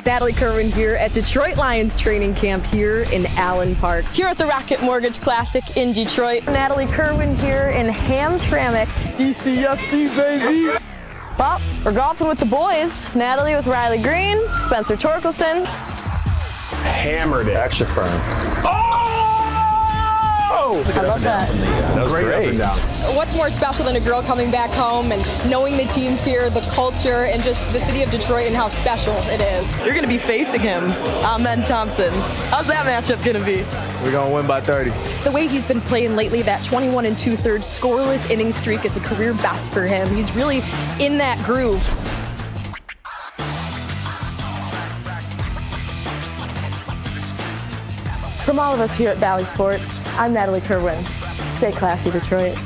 Natalie Kerwin here at Detroit Lions training camp here in Allen Park. Here at the Rocket Mortgage Classic in Detroit. Natalie Kerwin here in Hamtramck, DCFC, baby. Well, we're golfing with the boys. Natalie with Riley Green, Spencer Torkelson. Hammered it. Extra firm. Oh! I love that. That was great. What's more special than a girl coming back home and knowing the teams here, the culture, and just the city of Detroit and how special it is? You're going to be facing him, Ben Thompson. How's that matchup going to be? We're going to win by 30. The way he's been playing lately, that 21 2/3 scoreless inning streak, it's a career best for him. He's really in that groove. From all of us here at Bally Sports, I'm Natalie Kerwin. Stay classy, Detroit.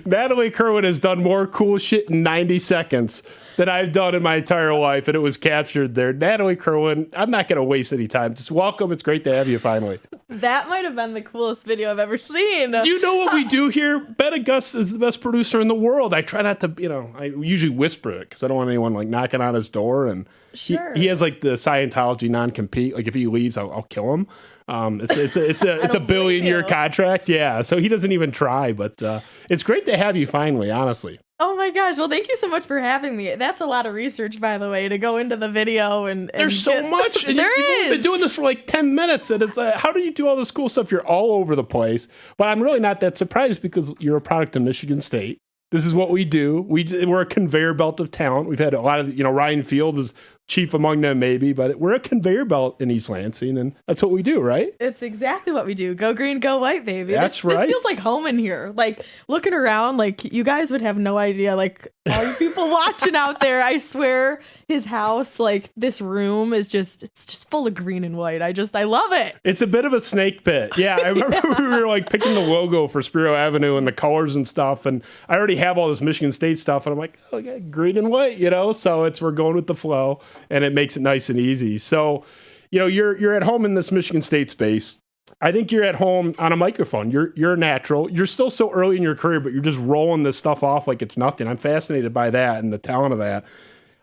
Natalie Kerwin has done more cool shit in 90 seconds than I've done in my entire life, and it was captured there. Natalie Kerwin, I'm not going to waste any time. Just welcome. It's great to have you finally. That might have been the coolest video I've ever seen. Do you know what we do here? Ben August is the best producer in the world. I try not to, I usually whisper it because I don't want anyone like knocking on his door. And sure. he has like the Scientology non-compete. Like if he leaves, I'll kill him. It's a $1 billion contract. Yeah. So he doesn't even try, but it's great to have you finally, honestly. Oh my gosh. Well, thank you so much for having me. That's a lot of research, by the way, to go into the video. And there's so much. And You've only been doing this for like 10 minutes. And it's how do you do all this cool stuff? You're all over the place. But I'm really not that surprised because you're a product of Michigan State. This is what we do. We're a conveyor belt of talent. We've had a lot of, Ryan Field is chief among them maybe, but we're a conveyor belt in East Lansing, and that's what we do, right? It's exactly what we do. Go green, go white, baby. That's right. This feels like home in here. Like, looking around, like, you guys would have no idea, like, all you people watching out there, I swear, his house, like, this room is it's just full of green and white. I love it. It's a bit of a snake pit. Yeah, I remember we were, like, picking the logo for Spiro Avenue and the colors and stuff, and I already have all this Michigan State stuff, and I'm like, oh, yeah, green and white, so we're going with the flow. And it makes it nice and easy. So, you're at home in this Michigan State space. I think you're at home on a microphone. You're a natural. You're still so early in your career, but you're just rolling this stuff off like it's nothing. I'm fascinated by that and the talent of that.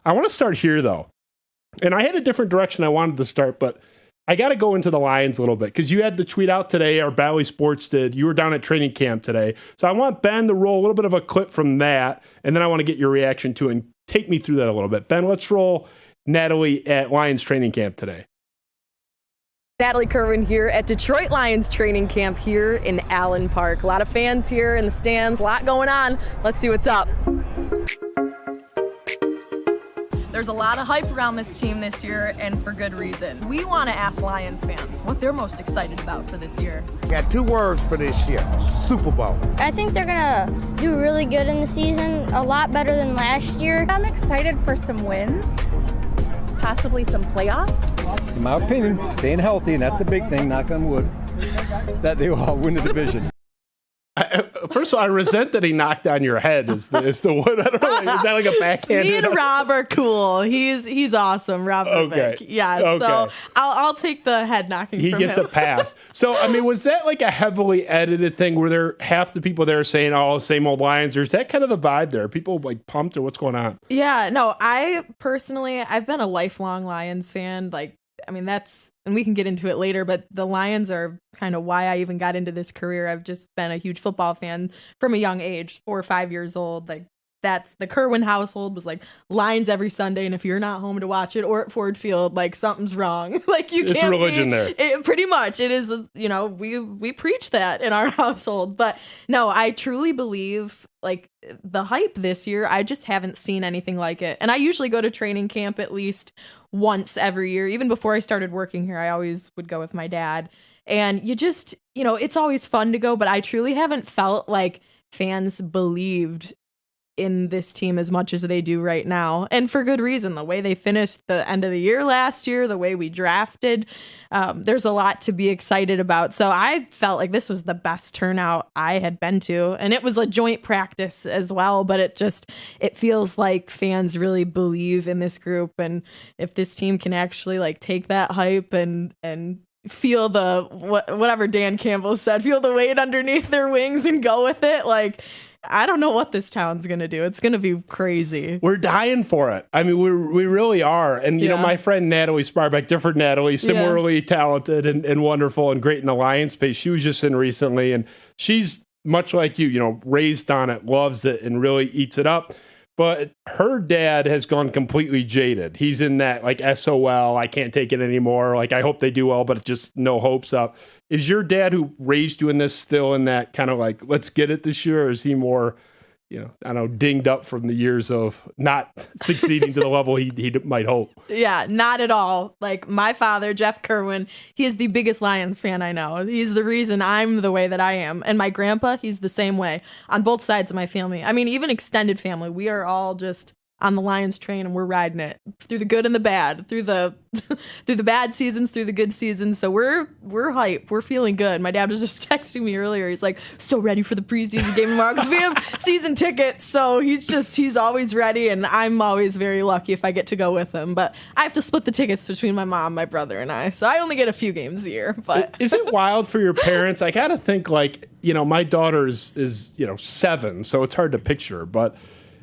I want to start here, though. And I had a different direction I wanted to start, but I got to go into the Lions a little bit because you had the tweet out today, or Bally Sports did. You were down at training camp today. So I want Ben to roll a little bit of a clip from that, and then I want to get your reaction to it and take me through that a little bit. Ben, let's roll Natalie at Lions training camp today. Natalie Kerwin here at Detroit Lions training camp here in Allen Park. A lot of fans here in the stands, a lot going on. Let's see what's up. There's a lot of hype around this team this year, and for good reason. We want to ask Lions fans what they're most excited about for this year. I got 2 words for this year: Super Bowl. I think they're gonna do really good in the season, a lot better than last year. I'm excited for some wins, possibly some playoffs. In my opinion, staying healthy, and that's a big thing, knock on wood, that they will all win the division. First of all, I resent that he knocked on your head. Is the wood? I don't know. Is that like a backhand? Me and Rob are cool. He's awesome. Rob. Okay. Yeah. Okay. So I'll take the head knocking. He from gets him. a pass. So was that like a heavily edited thing? Where there half the people there saying, "Oh, same old Lions," or is that kind of the vibe there? Are people like pumped, or what's going on? Yeah. No. I've been a lifelong Lions fan. And we can get into it later, but the Lions are kind of why I even got into this career. I've just been a huge football fan from a young age, 4 or 5 years old. Like, that's the Kerwin household was like Lions every Sunday. And if you're not home to watch it or at Ford Field, like something's wrong. Like you can't. It's religion there. Pretty much. It is, we preach that in our household. But no, I truly believe like the hype this year, I just haven't seen anything like it. And I usually go to training camp at least once every year. Even before I started working here, I always would go with my dad. And you just, it's always fun to go, but I truly haven't felt like fans believed in this team as much as they do right now, and for good reason. The way they finished the end of the year last year, the way we drafted, there's a lot to be excited about. So I felt like this was the best turnout I had been to, and it was a joint practice as well, but it feels like fans really believe in this group, and if this team can actually like take that hype and feel whatever Dan Campbell said, feel the weight underneath their wings and go with it, like I don't know what this town's going to do. It's going to be crazy. We're dying for it. I mean, we really are. And, you know, my friend Natalie Sparbeck, different Natalie, similarly talented and wonderful and great in the Lions space. She was just in recently, and she's much like you know, raised on it, loves it, and really eats it up. But her dad has gone completely jaded. He's in that, like, SOL, I can't take it anymore. Like, I hope they do well, but just no hopes up. Is your dad, who raised you in this, still in that kind of like, let's get it this year? Or is he more, you know, I don't know, dinged up from the years of not succeeding to the level he might hope? Yeah, not at all. Like, my father, Jeff Kerwin, he is the biggest Lions fan I know. He's the reason I'm the way that I am. And my grandpa, he's the same way on both sides of my family. I mean, even extended family, we are all just on the Lions train, and we're riding it through the good and the bad, through the through the bad seasons, through the good seasons. So we're hype. We're feeling good. My dad was just texting me earlier. He's like, so ready for the preseason game tomorrow because we have season tickets. So he's always ready, and I'm always very lucky if I get to go with him. But I have to split the tickets between my mom, my brother, and I. So I only get a few games a year. But is it wild for your parents? I gotta think, like, you know, my daughter is you know 7, so it's hard to picture, but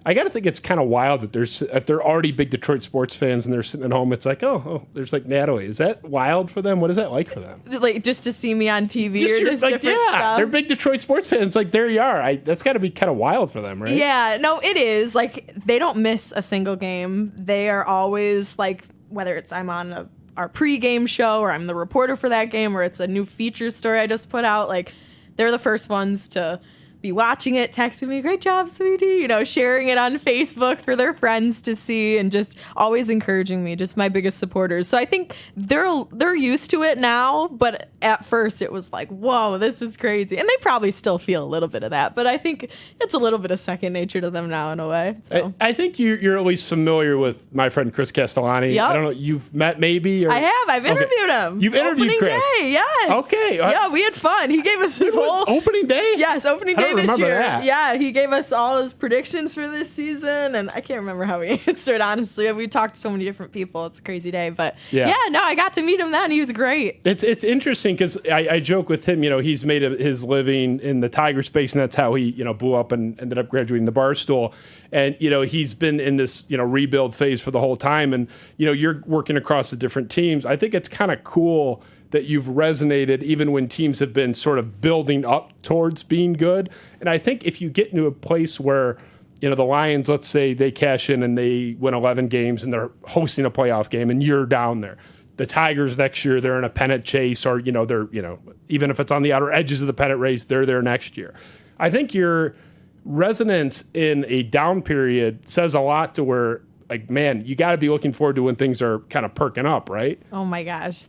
I got to think it's kind of wild that if they're already big Detroit sports fans and they're sitting at home, it's like, oh, there's like Natalie. Is that wild for them? What is that like for them? Like, just to see me on TV Just or just like, different stuff? They're big Detroit sports fans. Like, there you are. That's got to be kind of wild for them, right? Yeah, no, it is. Like, they don't miss a single game. They are always, like, whether it's I'm on our pregame show or I'm the reporter for that game or it's a new feature story I just put out, like, they're the first ones to be watching it, texting me, great job, sweetie, you know, sharing it on Facebook for their friends to see, and just always encouraging me, just my biggest supporters. So I think they're used to it now, but at first it was like, whoa, this is crazy. And they probably still feel a little bit of that, but I think it's a little bit of second nature to them now in a way. So. I think you're at least familiar with my friend Chris Castellani. Yep. I don't know, you've met maybe? Or? I have. I've interviewed him. You've interviewed opening Chris? Day, yes. Okay. Yeah, we had fun. He gave us his whole... Opening day? Yes, opening day. I don't this remember year. that. Yeah, he gave us all his predictions for this season, and I can't remember how we answered, honestly. We talked to so many different people. It's a crazy day, but I got to meet him then. He was great. It's interesting because I joke with him, you know, he's made his living in the Tiger space, and that's how he, you know, blew up and ended up graduating the Barstool. And, you know, he's been in this, you know, rebuild phase for the whole time. And, you know, you're working across the different teams. I think it's kind of cool that you've resonated even when teams have been sort of building up towards being good. And I think if you get into a place where, you know, the Lions, let's say they cash in and they win 11 games and they're hosting a playoff game and you're down there. The Tigers next year, they're in a pennant chase, or, you know, they're, you know, even if it's on the outer edges of the pennant race, they're there next year. I think your resonance in a down period says a lot to where, like, man, you got to be looking forward to when things are kind of perking up, right? Oh my gosh,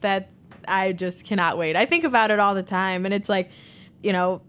I just cannot wait. I think about it all the time, and it's like, you know,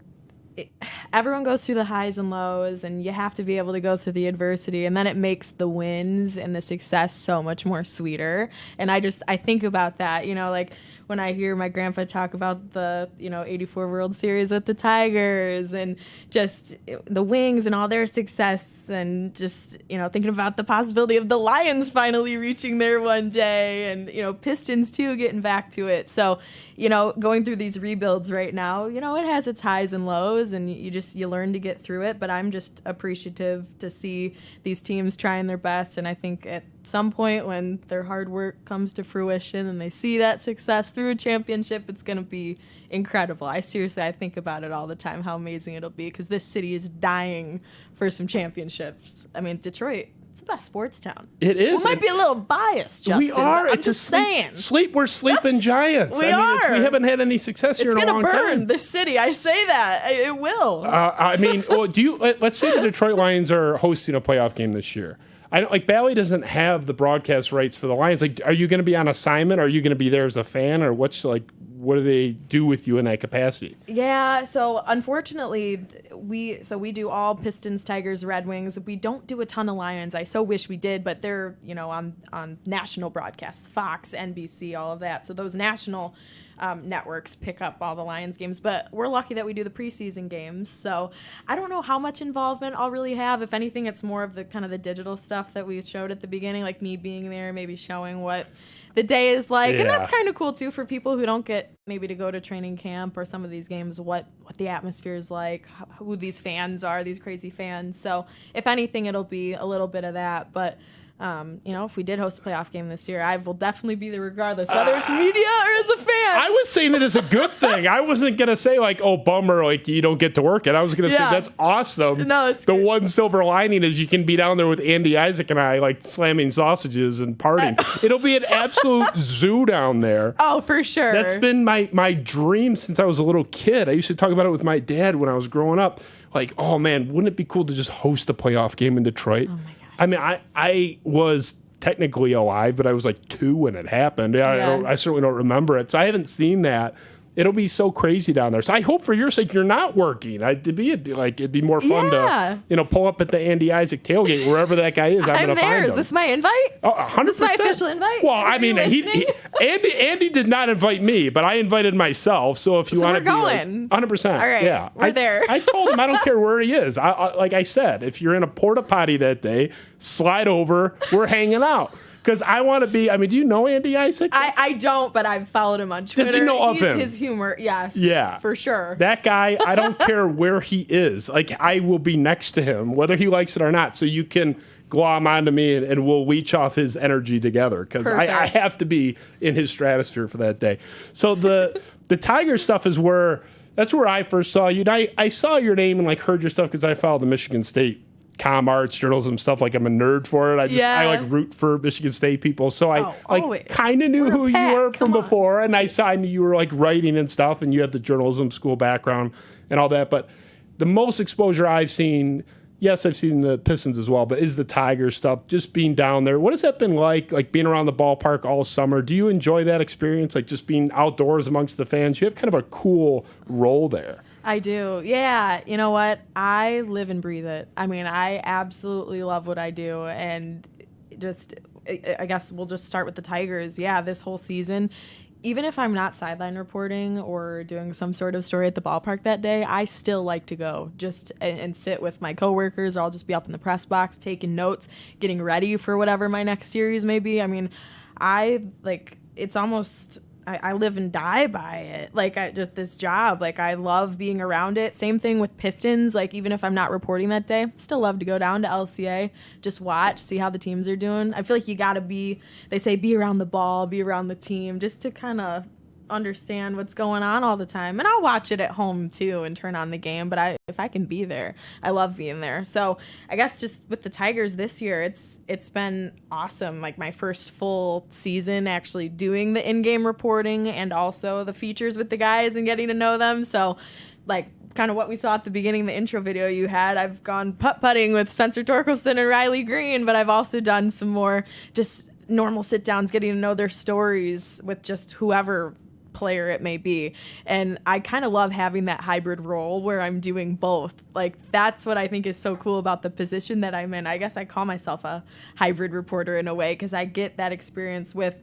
everyone goes through the highs and lows, and you have to be able to go through the adversity, and then it makes the wins and the success so much more sweeter. And I think about that, you know, like when I hear my grandpa talk about the, you know, 84 World Series with the Tigers and just the Wings and all their success, and just, you know, thinking about the possibility of the Lions finally reaching there one day, and, you know, Pistons too, getting back to it. So, you know, going through these rebuilds right now, you know, it has its highs and lows, and you learn to get through it. But I'm just appreciative to see these teams trying their best. And I think at some point when their hard work comes to fruition and they see that success through a championship, it's going to be incredible. I think about it all the time, how amazing it'll be, because this city is dying for some championships. I mean, Detroit, it's the best sports town. It is. We might be a little biased, Justin. We are. It's just saying. We're sleeping giants. We are. We haven't had any success here in a long time. It's going to burn this city. I say that. It will. I mean, let's say the Detroit Lions are hosting a playoff game this year. Bally doesn't have the broadcast rights for the Lions. Like, are you going to be on assignment? Are you going to be there as a fan, or what do they do with you in that capacity? Yeah, so unfortunately, we do all Pistons, Tigers, Red Wings. We don't do a ton of Lions. I so wish we did, but they're, you know, on national broadcasts, Fox, NBC, all of that. So those national networks pick up all the Lions games, but we're lucky that we do the preseason games. So I don't know how much involvement I'll really have. If anything, it's more of the kind of the digital stuff that we showed at the beginning, like me being there, maybe showing what the day is like. Yeah. And that's kind of cool too for people who don't get maybe to go to training camp or some of these games, what the atmosphere is like, who these fans are, these crazy fans. So if anything, it'll be a little bit of that. But if we did host a playoff game this year, I will definitely be there regardless, whether it's media or as a fan. I was saying it as a good thing. I wasn't going to say like, oh, bummer, like you don't get to work it. I was going to say that's awesome. No, it's the good. one silver lining is you can be down there with Andy Isaac and I like slamming sausages and partying. It'll be an absolute zoo down there. Oh, for sure. That's been my dream since I was a little kid. I used to talk about it with my dad when I was growing up. Like, oh man, wouldn't it be cool to just host a playoff game in Detroit? Oh my gosh. I mean, I was technically alive, but I was like 2 when it happened. I certainly don't remember it. So I haven't seen that. It'll be so crazy down there. So I hope for your sake you're not working. It'd be more fun to pull up at the Andy Isaac tailgate wherever that guy is. I'm gonna there. find him. Is this my invite? Oh, 100%. Is this my official invite? Well, I mean, Andy did not invite me, but I invited myself. So if you want to be going. 100%. All right, yeah, we're there. I told him I don't care where he is. Like I said, if you're in a porta potty that day, slide over. We're hanging out. Because I want to be, I mean, do you know Andy Isaac? I don't, but I've followed him on Twitter. Does he know of him? His humor, yes. Yeah. For sure. That guy, I don't care where he is. Like, I will be next to him, whether he likes it or not. So you can glom onto me and we'll leech off his energy together. Because I have to be in his stratosphere for that day. So the Tiger stuff is that's where I first saw you. And I saw your name and like heard your stuff because I followed the Michigan State comm arts, journalism stuff. Like I'm a nerd for it. I like root for Michigan State people. So I kind of knew who you were from before, and I knew you were like writing and stuff, and you had the journalism school background and all that. But the most exposure I've seen, yes, I've seen the Pistons as well, but is the Tiger stuff. Just being down there. What has that been like? Like being around the ballpark all summer. Do you enjoy that experience? Like just being outdoors amongst the fans. You have kind of a cool role there. I do. Yeah. You know what? I live and breathe it. I mean, I absolutely love what I do. And I guess we'll just start with the Tigers. Yeah, this whole season, even if I'm not sideline reporting or doing some sort of story at the ballpark that day, I still like to go just and sit with my coworkers, or I'll just be up in the press box taking notes, getting ready for whatever my next series may be. I mean, it's almost... I live and die by it. Like, just this job. Like, I love being around it. Same thing with Pistons. Like, even if I'm not reporting that day, still love to go down to LCA, just watch, see how the teams are doing. I feel like you got to be around the ball, be around the team, just to kind of understand what's going on all the time. And I'll watch it at home too and turn on the game, but if I can be there, I love being there. So I guess just with the Tigers this year, it's been awesome. Like my first full season actually doing the in-game reporting and also the features with the guys and getting to know them. So like kind of what we saw at the beginning, the intro video you had, I've gone putt-putting with Spencer Torkelson and Riley Green, but I've also done some more just normal sit-downs, getting to know their stories with just whoever player it may be. And I kind of love having that hybrid role where I'm doing both. Like that's what I think is so cool about the position that I'm in. I guess I call myself a hybrid reporter in a way because I get that experience with,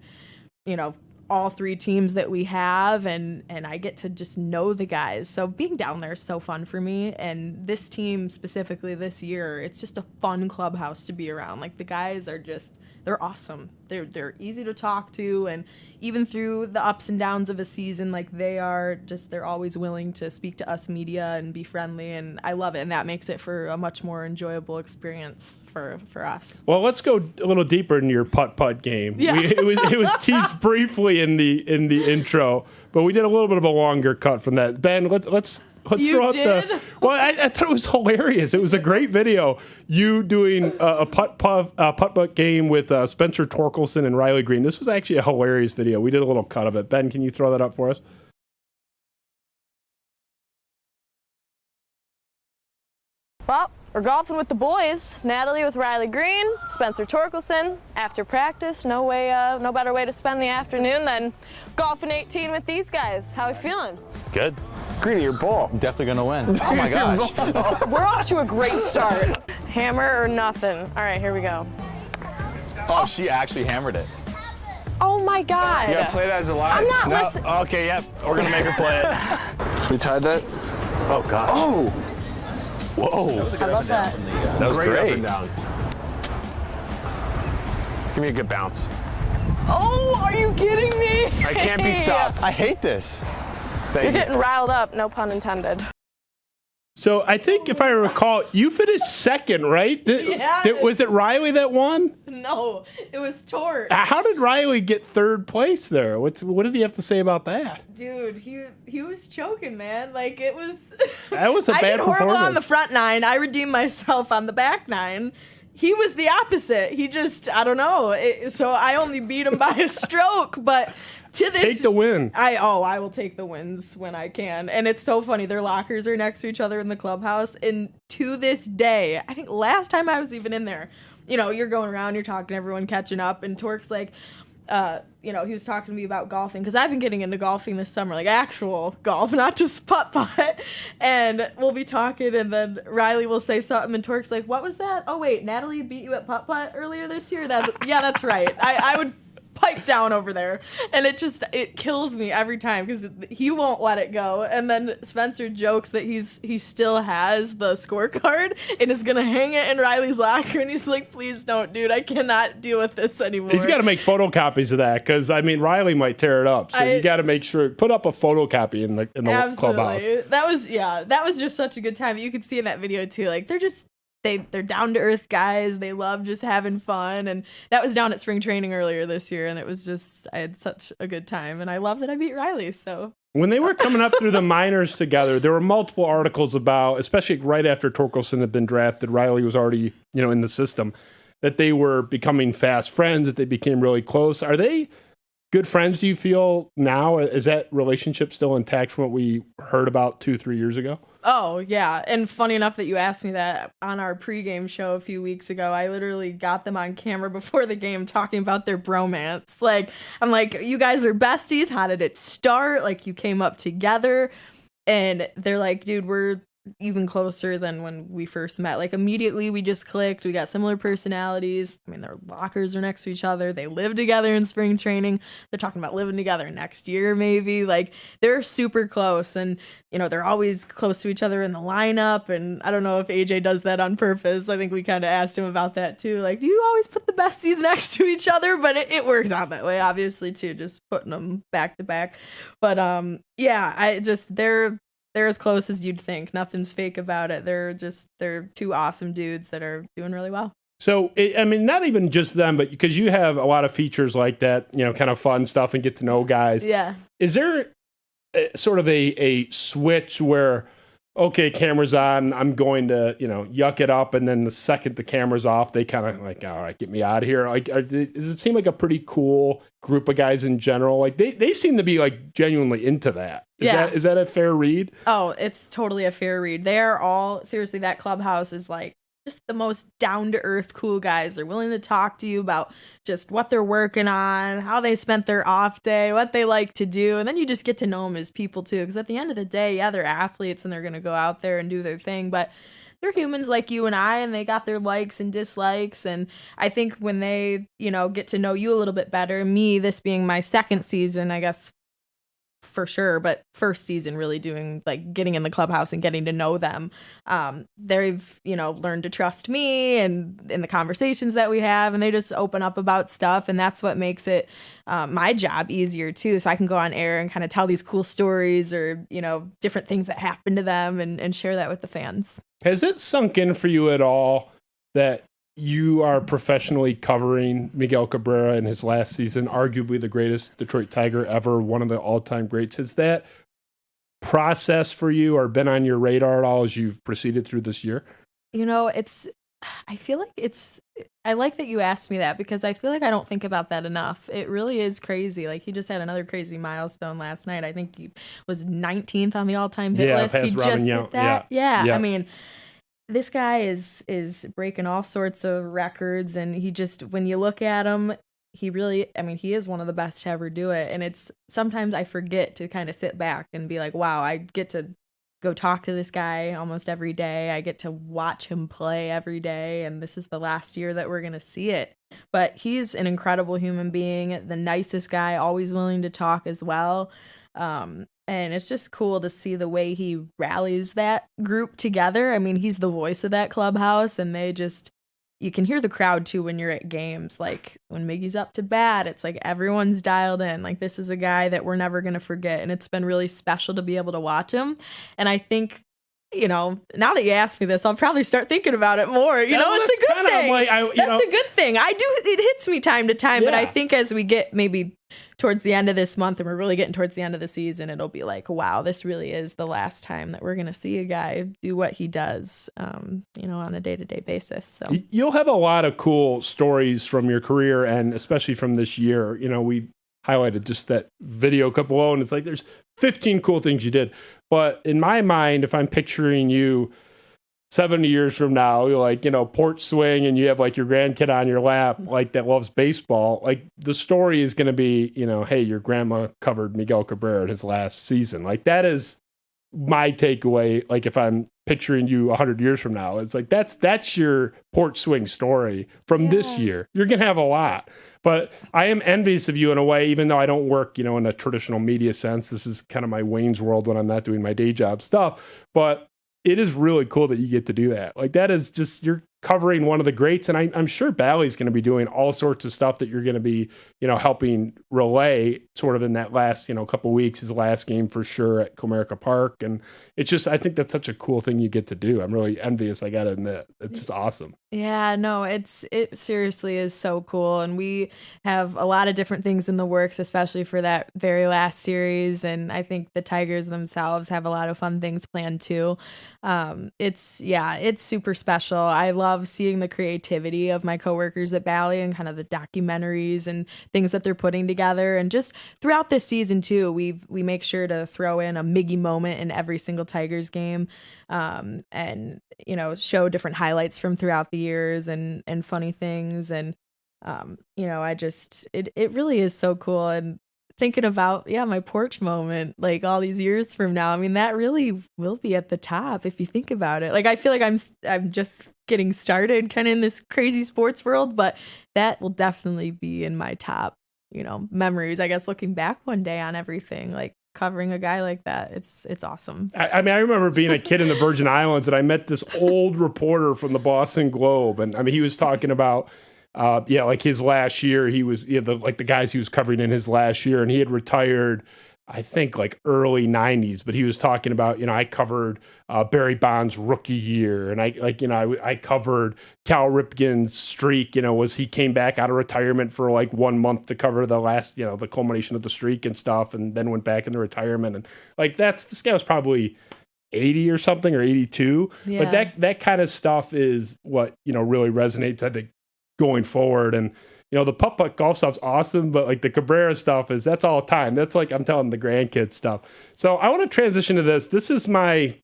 all three teams that we have and I get to just know the guys. So being down there is so fun for me. And this team specifically this year, it's just a fun clubhouse to be around. Like the guys are just, they're awesome. They're easy to talk to, and even through the ups and downs of a season, like they're always willing to speak to us media and be friendly, and I love it, and that makes it for a much more enjoyable experience for us. Well, let's go a little deeper into your putt-putt game. Yeah. It was teased briefly in the intro, but we did a little bit of a longer cut from that. Ben, let's throw out the. Well, I thought it was hilarious. It was a great video. You doing a putt-putt game with Spencer Torkelson and Riley Green. This was actually a hilarious video. We did a little cut of it. Ben, can you throw that up for us? Well, we're golfing with the boys. Natalie with Riley Green, Spencer Torkelson. After practice, no better way to spend the afternoon than golfing 18 with these guys. How are we feeling? Good. Greedy, your ball. I'm definitely going to win. Oh, my gosh. We're off to a great start. Hammer or nothing. All right, here we go. Oh, she actually hammered it. Oh, my God. You got to play that as a live. I'm not listening. Okay, yep. We're going to make her play it. We tied that? Oh, gosh. Oh. Whoa. I love that. That was great. Up and down. Give me a good bounce. Oh, are you kidding me? I can't be stopped. I hate this. You're getting riled up, no pun intended. So I think if I recall, you finished second, right? Was it Riley that won? No, it was Torque. How did Riley get third place there? What did he have to say about that? Dude, he was choking, man. Like, it was... That was a bad I did horrible performance. on the front 9. I redeemed myself on the back 9. He was the opposite. He just, I don't know. So I only beat him by a stroke, but... To this, take the win. I will take the wins when I can. And it's so funny. Their lockers are next to each other in the clubhouse. And to this day, I think last time I was even in there, you know, you're going around, you're talking to everyone, catching up. And Torque's like, you know, he was talking to me about golfing because I've been getting into golfing this summer, like actual golf, not just putt-putt. And we'll be talking, and then Riley will say something, and Torque's like, what was that? Oh, wait, Natalie beat you at putt-putt earlier this year? Yeah, that's right. I would pipe down over there, and it kills me every time because he won't let it go. And then Spencer jokes that he still has the scorecard and is gonna hang it in Riley's locker, and he's like, please don't, dude, I cannot deal with this anymore. He's got to make photocopies of that because I mean Riley might tear it up, so you got to make sure put up a photocopy in the clubhouse. That was just such a good time. You could see in that video too, like they're down to earth guys. They love just having fun. And that was down at spring training earlier this year. And it was just, I had such a good time. And I love that I beat Riley. So when they were coming up through the minors together, there were multiple articles about, especially right after Torkelson had been drafted, Riley was already, you know, in the system, that they were becoming fast friends, that they became really close. Are they good friends, do you feel now? Is that relationship still intact from what we heard about 2-3 years ago? Oh, yeah. And funny enough that you asked me that on our pregame show a few weeks ago. I literally got them on camera before the game talking about their bromance. Like, I'm like, you guys are besties. How did it start? Like, you came up together. And they're like, dude, we're even closer than when we first met. Like, immediately we just clicked. We got similar personalities. I mean, their lockers are next to each other. They live together in spring training. They're talking about living together next year, maybe. Like, they're super close. And, you know, they're always close to each other in the lineup. And I don't know if AJ does that on purpose. I think we kind of asked him about that too. Like, do you always put the besties next to each other? But it works out that way, obviously, too, just putting them back to back. But yeah, they're as close as you'd think. Nothing's fake about it. They're two awesome dudes that are doing really well. So, I mean, not even just them, but because you have a lot of features like that, you know, kind of fun stuff and get to know guys. Yeah. Is there sort of a switch where, okay, camera's on, I'm going to, you know, yuck it up, and then the second the camera's off, they kind of like, all right, get me out of here. Like, does it seem like a pretty cool group of guys in general? Like, they seem to be like genuinely into that. Is that a fair read? Oh, it's totally a fair read. They are all, seriously, that clubhouse is like just the most down-to-earth cool guys. They're willing to talk to you about just what they're working on, how they spent their off day, what they like to do. And then you just get to know them as people too. Because at the end of the day, yeah, they're athletes and they're going to go out there and do their thing. But they're humans like you and I, and they got their likes and dislikes. And I think when they, you know, get to know you a little bit better, me, this being my second season, I guess, for sure, but first season really doing, like, getting in the clubhouse and getting to know them. They've, you know, learned to trust me and in the conversations that we have, and they just open up about stuff, and that's what makes it my job easier too. So I can go on air and kind of tell these cool stories or, you know, different things that happen to them and share that with the fans. Has it sunk in for you at all that you are professionally covering Miguel Cabrera in his last season, arguably the greatest Detroit Tiger ever, one of the all-time greats? Has that process for you or been on your radar at all as you've proceeded through this year? You know, I feel like I like that you asked me that because I feel like I don't think about that enough. It really is crazy. Like, he just had another crazy milestone last night. I think he was 19th on the all-time hit list. He just hit that. Yeah. I mean, this guy is breaking all sorts of records, and he just, when you look at him, he is one of the best to ever do it. And it's sometimes I forget to kind of sit back and be like, wow, I get to go talk to this guy almost every day. I get to watch him play every day, and this is the last year that we're going to see it. But he's an incredible human being, the nicest guy, always willing to talk as well. And it's just cool to see the way he rallies that group together. I mean, he's the voice of that clubhouse, and they just, you can hear the crowd too when you're at games. Like when Miggy's up to bat, it's like everyone's dialed in. Like this is a guy that we're never going to forget. And it's been really special to be able to watch him. And I think, now that you ask me this, I'll probably start thinking about it more. It's a good thing. That's a good thing. It hits me time to time, but I think as we get maybe towards the end of this month and we're really getting towards the end of the season, it'll be like, wow, this really is the last time that we're going to see a guy do what he does, on a day-to-day basis. So you'll have a lot of cool stories from your career and especially from this year. We highlighted just that video clip alone. It's like there's 15 cool things you did. But in my mind, if I'm picturing you 70 years from now, you're like, porch swing and you have like your grandkid on your lap, like that loves baseball, like the story is going to be, hey, your grandma covered Miguel Cabrera in his last season. Like that is my takeaway. Like if I'm picturing you 100 years from now, it's like, that's your porch swing story from this year. You're going to have a lot. But I am envious of you in a way, even though I don't work, in a traditional media sense. This is kind of my Wayne's World when I'm not doing my day job stuff. But it is really cool that you get to do that. Like that is just, you're covering one of the greats. And I'm sure Bally's going to be doing all sorts of stuff that you're going to be, helping relay sort of in that last, couple of weeks, his last game for sure at Comerica Park. And it's just, I think that's such a cool thing you get to do. I'm really envious. I got to admit, it's just awesome. Yeah, no, it seriously is so cool. And we have a lot of different things in the works, especially for that very last series. And I think the Tigers themselves have a lot of fun things planned too. It's super special. I love seeing the creativity of my coworkers at Bally and kind of the documentaries and things that they're putting together. And just throughout this season too, we make sure to throw in a Miggy moment in every single Tigers game. And show different highlights from throughout the years and funny things. And, it really is so cool. And thinking about, my porch moment, like all these years from now, I mean, that really will be at the top if you think about it. Like, I feel like I'm just getting started kind of in this crazy sports world, but that will definitely be in my top, memories, I guess, looking back one day on everything, like, covering a guy like that. It's awesome. I remember being a kid in the Virgin Islands and I met this old reporter from the Boston Globe. And he was talking about, like his last year, he was, the guys he was covering in his last year, and he had retired, I think like early 90s, but he was talking about, I covered Barry Bonds' rookie year. And I covered Cal Ripken's streak, was he came back out of retirement for like 1 month to cover the last, the culmination of the streak and stuff, and then went back into retirement. And like this guy was probably 80 or something, or 82. Yeah. But that kind of stuff is what, really resonates, I think, going forward. And the putt-putt golf stuff's awesome, but like the Cabrera stuff that's all time. That's like, I'm telling the grandkids stuff. So I want to transition to this. This is I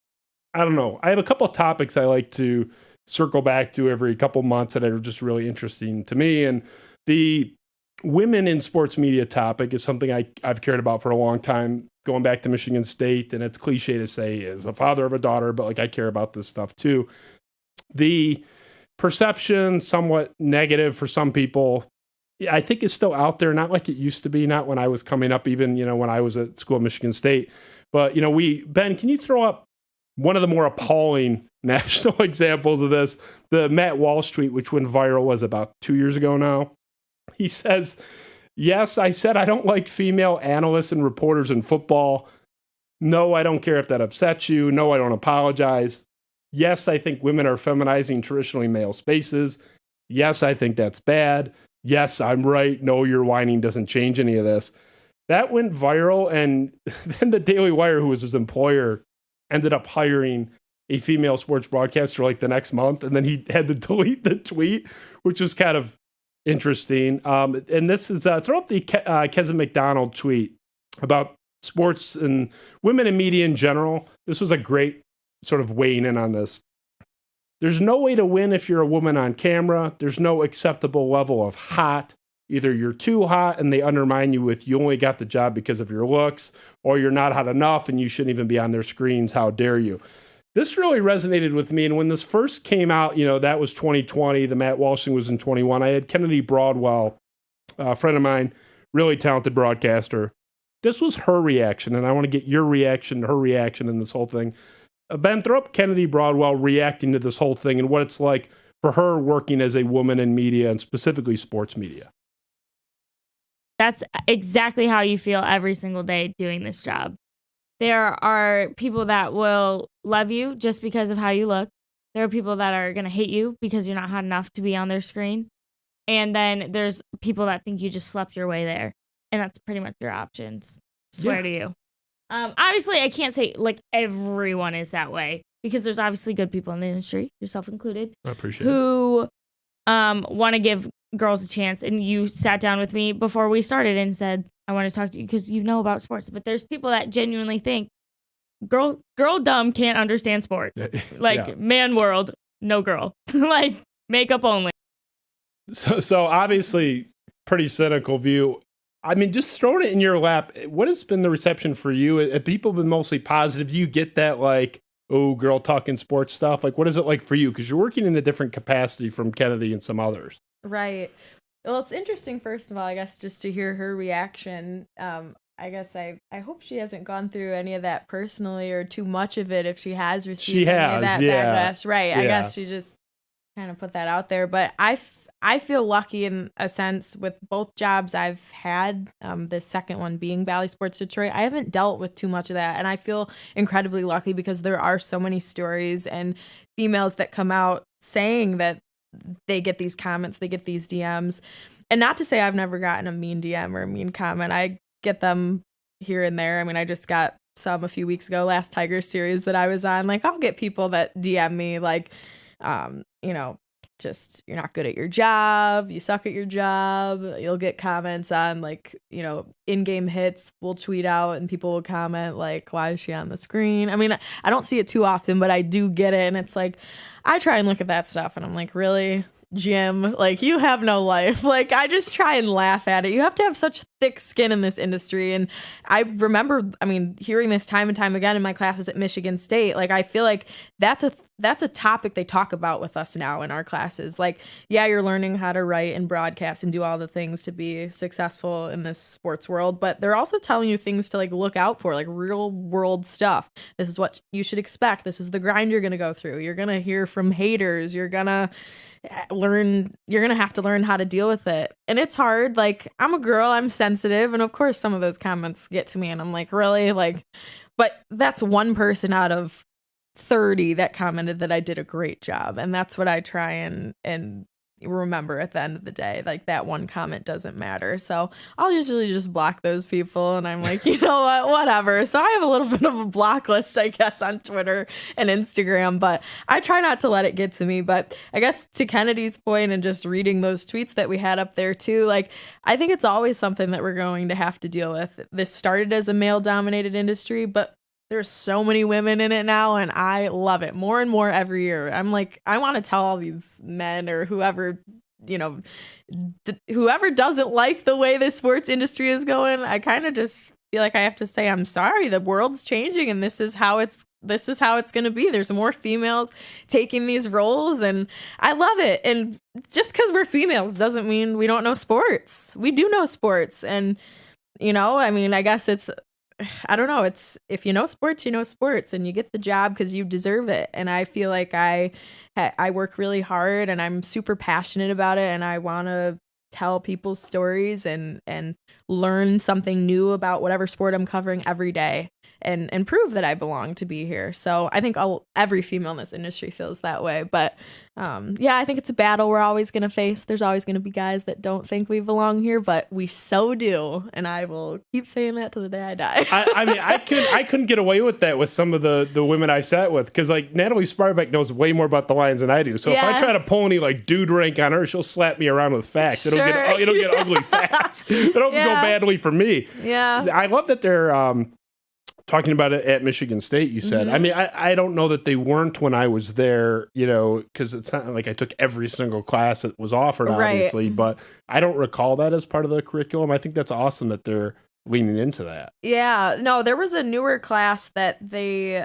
have a couple of topics I like to circle back to every couple months that are just really interesting to me. And the women in sports media topic is something I've cared about for a long time, going back to Michigan State. And it's cliche to say as a father of a daughter, but like I care about this stuff too. The perception, somewhat negative for some people, I think is still out there, not like it used to be, not when I was coming up, even, when I was at school at Michigan State. But, Ben, can you throw up one of the more appalling national examples of this? The Matt Walsh tweet, which went viral, was about 2 years ago now. He says, "Yes, I said I don't like female analysts and reporters in football. No, I don't care if that upsets you. No, I don't apologize. Yes, I think women are feminizing traditionally male spaces. Yes, I think that's bad. Yes, I'm right. No, your whining doesn't change any of this." That went viral, and then the Daily Wire, who was his employer, ended up hiring a female sports broadcaster like the next month, and then he had to delete the tweet, which was kind of interesting. And this is, throw up the Kezin McDonald tweet about sports and women in media in general. This was a great sort of weighing in on this. "There's no way to win if you're a woman on camera. There's no acceptable level of hot. Either you're too hot and they undermine you with you only got the job because of your looks, or you're not hot enough and you shouldn't even be on their screens. How dare you?" This really resonated with me. And when this first came out, that was 2020. The Matt Walsh thing was in 21. I had Kennedy Broadwell, a friend of mine, really talented broadcaster. This was her reaction, and I want to get your reaction, her reaction in this whole thing. Ben, throw up Kennedy Broadwell reacting to this whole thing and what it's like for her working as a woman in media and specifically sports media? That's exactly how you feel every single day doing this job. There are people that will love you just because of how you look. There are people that are going to hate you because you're not hot enough to be on their screen. And then there's people that think you just slept your way there. And that's pretty much your options. Swear to you. Obviously, I can't say like everyone is that way because there's obviously good people in the industry, yourself included, I appreciate it. who want to give girls a chance. And you sat down with me before we started and said, I want to talk to you because you know about sports. But there's people that genuinely think girl dumb can't understand sport. Like man world, no girl. Like makeup only. So obviously pretty cynical view. I mean, just throwing it in your lap, what has been the reception for you? Have people been mostly positive? You get that like, oh, girl talking sports stuff? Like, what is it like for you? Because you're working in a different capacity from Kennedy and some others. Right. Well, it's interesting, first of all, I guess, just to hear her reaction. I guess I hope she hasn't gone through any of that personally or too much of it if she has received any of that backlash. Right. I guess she just kind of put that out there. But I feel lucky in a sense with both jobs I've had, the second one being Bally Sports Detroit. I haven't dealt with too much of that. And I feel incredibly lucky because there are so many stories and females that come out saying that they get these comments, they get these DMs. And not to say I've never gotten a mean DM or a mean comment. I get them here and there. I mean, I just got some a few weeks ago, last Tigers series that I was on. Like, I'll get people that DM me like, just you're not good at your job, you suck at your job. You'll get comments on like, in-game hits we'll tweet out and people will comment like, why is she on the screen? I mean, I don't see it too often, but I do get it. And it's like, I try and look at that stuff and I'm like, really? Jim, like you have no life. Like I just try and laugh at it. You have to have such thick skin in this industry. And I remember, hearing this time and time again in my classes at Michigan State. Like I feel like that's a topic they talk about with us now in our classes. Like, yeah, you're learning how to write and broadcast and do all the things to be successful in this sports world, but they're also telling you things to like look out for, like real world stuff. This is what you should expect. This is the grind you're going to go through. You're going to hear from haters. You're going to have to learn how to deal with it. And it's hard. Like I'm a girl, I'm sensitive. And of course some of those comments get to me and I'm like, really? Like, but that's one person out of 30 that commented that I did a great job. And that's what I try and remember at the end of the day. Like that one comment doesn't matter. So I'll usually just block those people and I'm like, you know what, whatever. So I have a little bit of a block list, I guess, on Twitter and Instagram, but I try not to let it get to me. But I guess to Kennedy's point and just reading those tweets that we had up there too, like I think it's always something that we're going to have to deal with. This started as a male dominated industry, but there's so many women in it now, and I love it more and more every year. I'm like, I want to tell all these men or whoever, whoever doesn't like the way this sports industry is going, I kind of just feel like I have to say, I'm sorry, the world's changing, and this is how it's going to be. There's more females taking these roles, and I love it. And just because we're females doesn't mean we don't know sports. We do know sports, and I guess I don't know. It's if you know sports, you know sports, and you get the job because you deserve it. And I feel like I work really hard, and I'm super passionate about it, and I want to tell people's stories and learn something new about whatever sport I'm covering every day, and prove that I belong to be here. So I think every female in this industry feels that way. But I think it's a battle we're always going to face. There's always going to be guys that don't think we belong here, but we so do. And I will keep saying that to the day I die. I couldn't get away with that with some of the women I sat with, because like Natalie Sparbeck knows way more about the Lions than I do. So if I try to pull any like dude rank on her, she'll slap me around with facts. It'll get ugly fast. It'll go badly for me. Yeah, I love that they're talking about it at Michigan State, you said. Mm-hmm. I don't know that they weren't when I was there, because it's not like I took every single class that was offered, obviously, but I don't recall that as part of the curriculum. I think that's awesome that they're leaning into that. Yeah, no, there was a newer class that they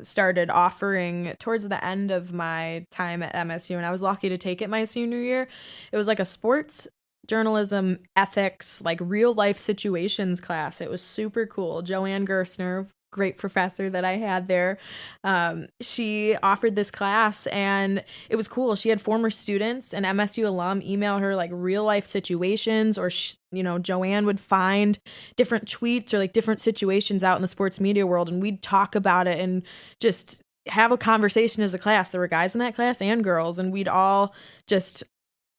started offering towards the end of my time at MSU, and I was lucky to take it my senior year. It was like a sports journalism ethics, like real life situations class. It was super cool. Joanne Gerstner, great professor that I had there. She offered this class, and it was cool. She had former students and MSU alum email her like real life situations, or Joanne would find different tweets or like different situations out in the sports media world, and we'd talk about it and just have a conversation as a class. There were guys in that class and girls, and we'd all just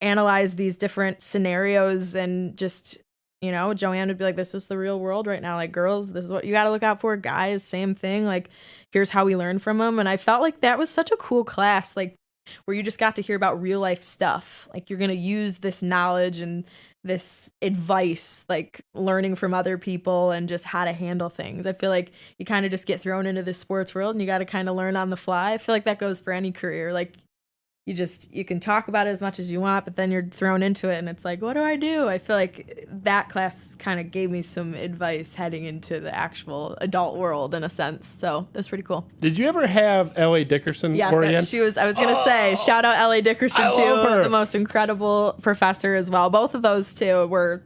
analyze these different scenarios, and just Joanne would be like, this is the real world right now. Like, girls, this is what you got to look out for. Guys, same thing. Like, here's how we learn from them. And I felt like that was such a cool class, like, where you just got to hear about real life stuff. Like, you're going to use this knowledge and this advice, like learning from other people and just how to handle things. I feel like you kind of just get thrown into this sports world and you got to kind of learn on the fly. I feel like that goes for any career. Like, you can talk about it as much as you want, but then you're thrown into it and it's like, what do I do? I feel like that class kind of gave me some advice heading into the actual adult world in a sense. So that's pretty cool. Did you ever have L.A. Dickerson? Yes, she was. I was going to say, shout out L.A. Dickerson too, the most incredible professor as well. Both of those two were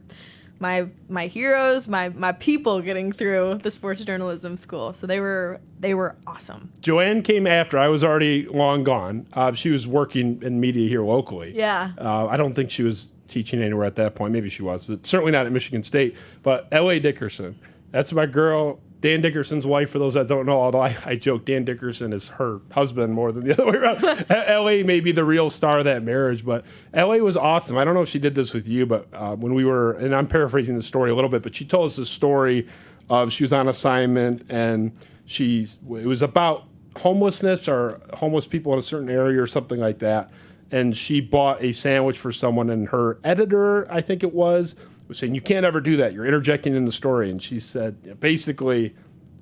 my heroes, my people getting through the sports journalism school. So they were awesome. Joanne came after. I was already long gone. She was working in media here locally. Yeah. I don't think she was teaching anywhere at that point. Maybe she was, but certainly not at Michigan State. But L.A. Dickerson, that's my girl. Dan Dickerson's wife, for those that don't know, although I joke Dan Dickerson is her husband more than the other way around. L.A. may be the real star of that marriage, but L.A. was awesome. I don't know if she did this with you, but when we were, and I'm paraphrasing the story a little bit, but she told us the story of she was on assignment and it was about homelessness or homeless people in a certain area or something like that. And she bought a sandwich for someone, and her editor, I think it was saying, you can't ever do that. You're interjecting in the story. And she said, basically,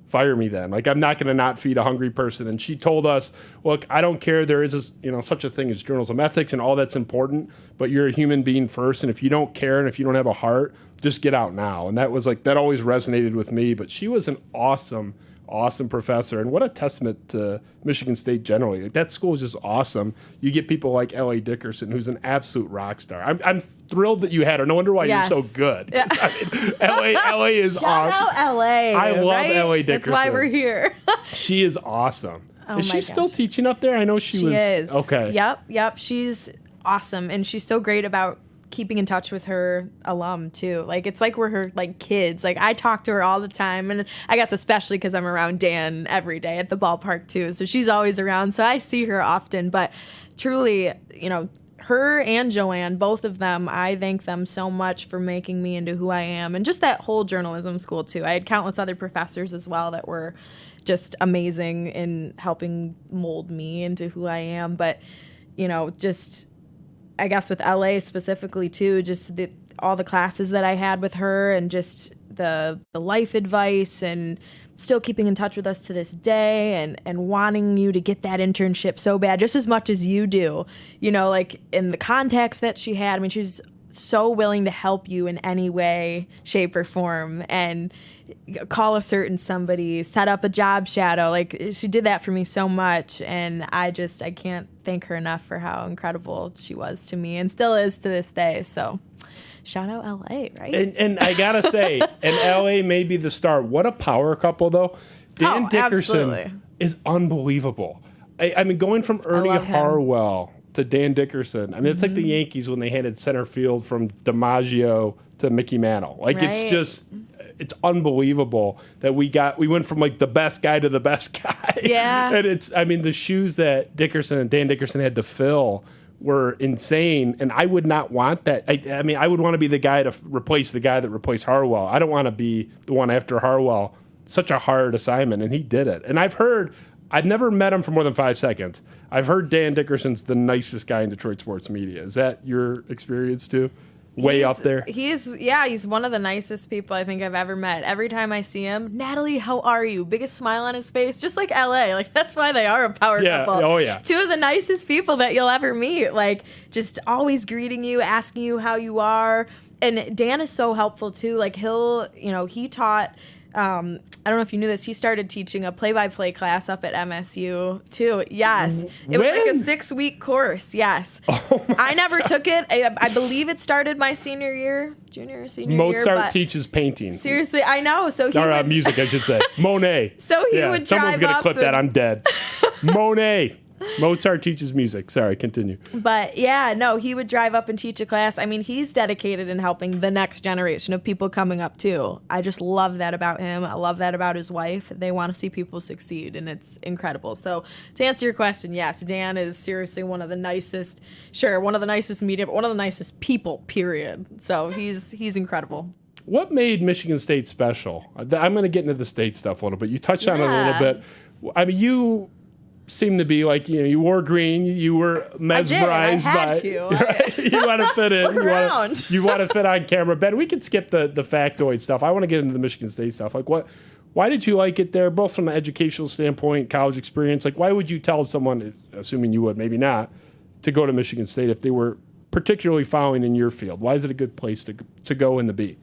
fire me then. Like, I'm not going to not feed a hungry person. And she told us, look, I don't care. There is such a thing as journalism ethics and all that's important, but you're a human being first. And if you don't care and if you don't have a heart, just get out now. And that was like, that always resonated with me. But she was an awesome professor, and what a testament to Michigan State generally. Like, that school is just awesome. You get people like L.A. Dickerson, who's an absolute rock star. I'm thrilled that you had her. No wonder why you're so good. Yeah. LA is Shout awesome. Out L.A. I love right? L.A. Dickerson. That's why we're here. She is awesome. Oh, is she still teaching up there? I know she was. Is. Okay. Yep. She's awesome, and she's so great about keeping in touch with her alum too. Like, it's like we're her like kids. Like, I talk to her all the time, and I guess especially because I'm around Dan every day at the ballpark too, so she's always around, so I see her often. But truly, her and Joanne, both of them, I thank them so much for making me into who I am, and just that whole journalism school too. I had countless other professors as well that were just amazing in helping mold me into who I am. But just, I guess with LA specifically too, just all the classes that I had with her, and just the life advice, and still keeping in touch with us to this day, and wanting you to get that internship so bad, just as much as you do, like in the contacts that she had. I mean, she's so willing to help you in any way, shape, or form, and call a certain somebody, set up a job shadow. Like, she did that for me so much, and I can't thank her enough for how incredible she was to me, and still is to this day. So shout out LA, right? And I gotta say, and LA may be the star. What a power couple, though. Dan Dickerson absolutely. Is unbelievable. I mean, going from Ernie Harwell to Dan Dickerson. I mean, it's like the Yankees when they handed center field from DiMaggio to Mickey Mantle. Like, it's unbelievable that we went from like the best guy to the best guy. Yeah. And the shoes that Dickerson and Dan Dickerson had to fill were insane, and I would not want that. I would want to be the guy to replace the guy that replaced Harwell. I don't want to be the one after Harwell. Such a hard assignment, and he did it. And I've never met him for more than 5 seconds. I've heard Dan Dickerson's the nicest guy in Detroit sports media. Is that your experience too? Way up there. He's one of the nicest people I think I've ever met. Every time I see him, Natalie, how are you? Biggest smile on his face, just like LA. Like, that's why they are a power couple. Oh yeah. Two of the nicest people that you'll ever meet. Like, just always greeting you, asking you how you are. And Dan is so helpful too. Like, he taught I don't know if you knew this. He started teaching a play-by-play class up at MSU too. Yes, it was like a 6-week course. Yes, I never took it. I believe it started my senior year, junior or senior year. Mozart teaches painting. Seriously, I know. So he or music, I should say. Monet. So he would someone's drive gonna up clip that. I'm dead. Monet. Mozart teaches music. Sorry, continue. But yeah, no, he would drive up and teach a class. I mean, he's dedicated in helping the next generation of people coming up too. I just love that about him. I love that about his wife. They want to see people succeed, and it's incredible. So to answer your question, yes, Dan is seriously one of the nicest media, but one of the nicest people, period. So he's incredible. What made Michigan State special? I'm going to get into the state stuff a little bit. You touched on it a little bit. I mean, you seem to be like, you wore green, you were mesmerized I had by to. Right? You want to fit in. Look around. You want to fit on camera. Ben, we can skip the factoid stuff. I want to get into the Michigan State stuff. Like, why did you like it there, both from an educational standpoint, college experience? Like, why would you tell someone, assuming you would, maybe not, to go to Michigan State if they were particularly following in your field? Why is it a good place to go and to be?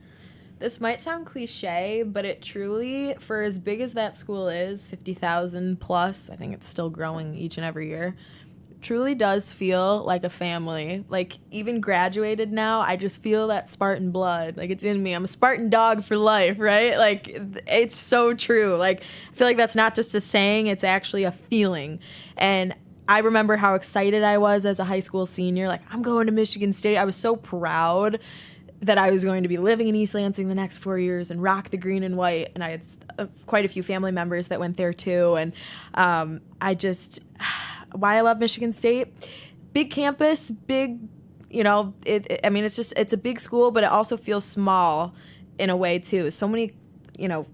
This might sound cliche, but it truly, for as big as that school is, 50,000 plus, I think it's still growing each and every year, truly does feel like a family. Like, even graduated now, I just feel that Spartan blood. Like, it's in me. I'm a Spartan dog for life, right? Like, it's so true. Like, I feel like that's not just a saying, it's actually a feeling. And I remember how excited I was as a high school senior. Like, I'm going to Michigan State. I was so proud that I was going to be living in East Lansing the next 4 years and rock the green and white. And I had quite a few family members that went there too. And why I love Michigan State, big campus, big, it's a big school, but it also feels small in a way too. So many,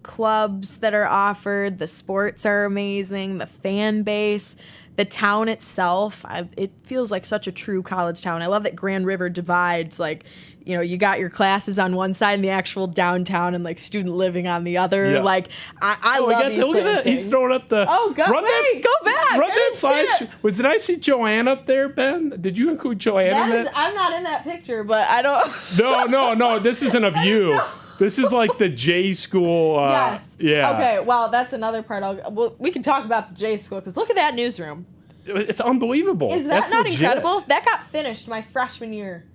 clubs that are offered, the sports are amazing, the fan base, the town itself, it feels like such a true college town. I love that Grand River divides, like, you got your classes on one side and the actual downtown and like student living on the other. Yeah. Like, I love East Look at that. He's throwing up the. Oh, God. Go back. Run that slide. Did I see Joanne up there, Ben? Did you include Joanne in that? I'm not in that picture, but I don't. No. This isn't of you. No. This is like the J school. Yes. Yeah. Okay. Well, that's another part. We can talk about the J school because look at that newsroom. It's unbelievable. Is that not incredible? That got finished my freshman year.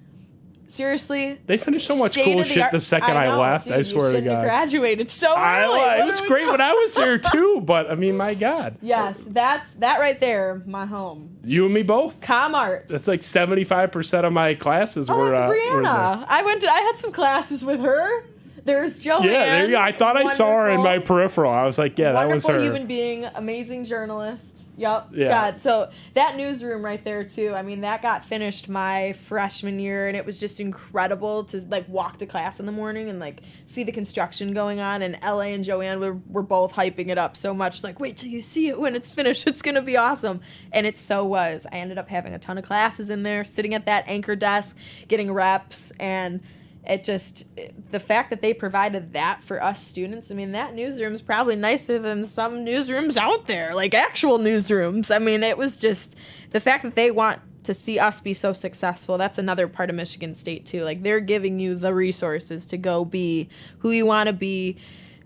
Seriously, they finished so much cool shit the second I left. Dude, I swear to God, graduated so early. It was great when I was there too, but I mean, my God. Yes, that right there, my home. You and me both. Com Arts. That's like 75% of my classes were. It's Brianna. I had some classes with her. There's Joanne. Yeah, there you go. I thought I saw her in my peripheral. I was like, yeah, that was her. Wonderful human being, amazing journalist. Yep. Yeah. God. So that newsroom right there too. I mean, that got finished my freshman year, and it was just incredible to like walk to class in the morning and like see the construction going on. And LA and Joanne were both hyping it up so much. Like, wait till you see it when it's finished. It's gonna be awesome. And it so was. I ended up having a ton of classes in there, sitting at that anchor desk, getting reps, and the fact that they provided that for us students, I mean, that newsroom's probably nicer than some newsrooms out there, like actual newsrooms. I mean, it was just the fact that they want to see us be so successful. That's another part of Michigan State too. Like, they're giving you the resources to go be who you want to be.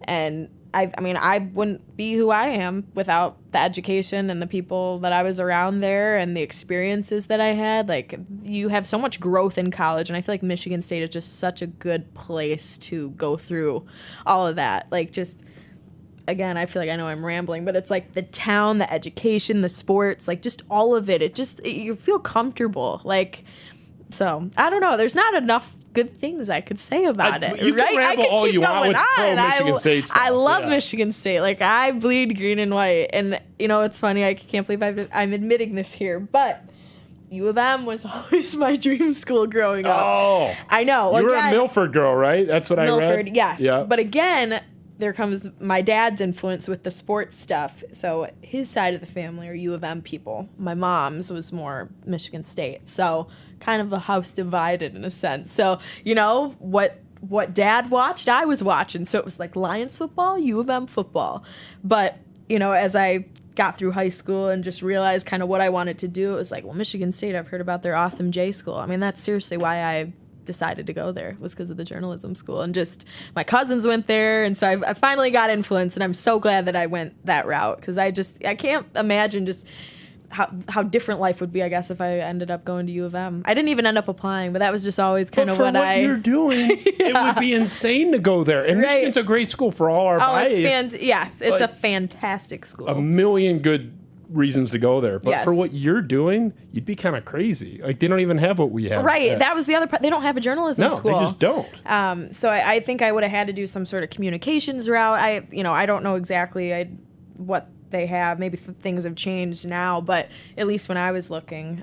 And I wouldn't be who I am without the education and the people that I was around there and the experiences that I had. Like, you have so much growth in college, and I feel like Michigan State is just such a good place to go through all of that. Like, just, again, I feel like I know I'm rambling, but it's like the town, the education, the sports, like just all of it. You feel comfortable. Like, so I don't know. There's not enough good things I could say about it. You can ramble all you want with pro-Michigan State stuff. I love Michigan State. Like, I bleed green and white. And, it's funny. I can't believe I'm admitting this here. But U of M was always my dream school growing up. Oh. I know. You were a Milford girl, right? That's what I read? Milford, yes. Yeah. But again, there comes my dad's influence with the sports stuff. So his side of the family are U of M people. My mom's was more Michigan State. So kind of a house divided in a sense. So, what dad watched, I was watching. So it was like Lions football, U of M football. But, as I got through high school and just realized kind of what I wanted to do, it was like, well, Michigan State, I've heard about their awesome J school. I mean, that's seriously why I decided to go there was because of the journalism school, and just my cousins went there, and so I finally got influenced, and I'm so glad that I went that route, because I can't imagine just how different life would be, I guess, if I ended up going to U of M. I didn't even end up applying, but that was just always kind of what you're doing, it would be insane to go there. And Michigan's a great school for all our bias. It's a fantastic school. A million good reasons to go there, but for what you're doing, you'd be kind of crazy. Like, they don't even have what we have. Right, that was the other part. They don't have a journalism school. No, they just don't. So I think I would have had to do some sort of communications route. I don't know exactly what they have. Maybe things have changed now, but at least when I was looking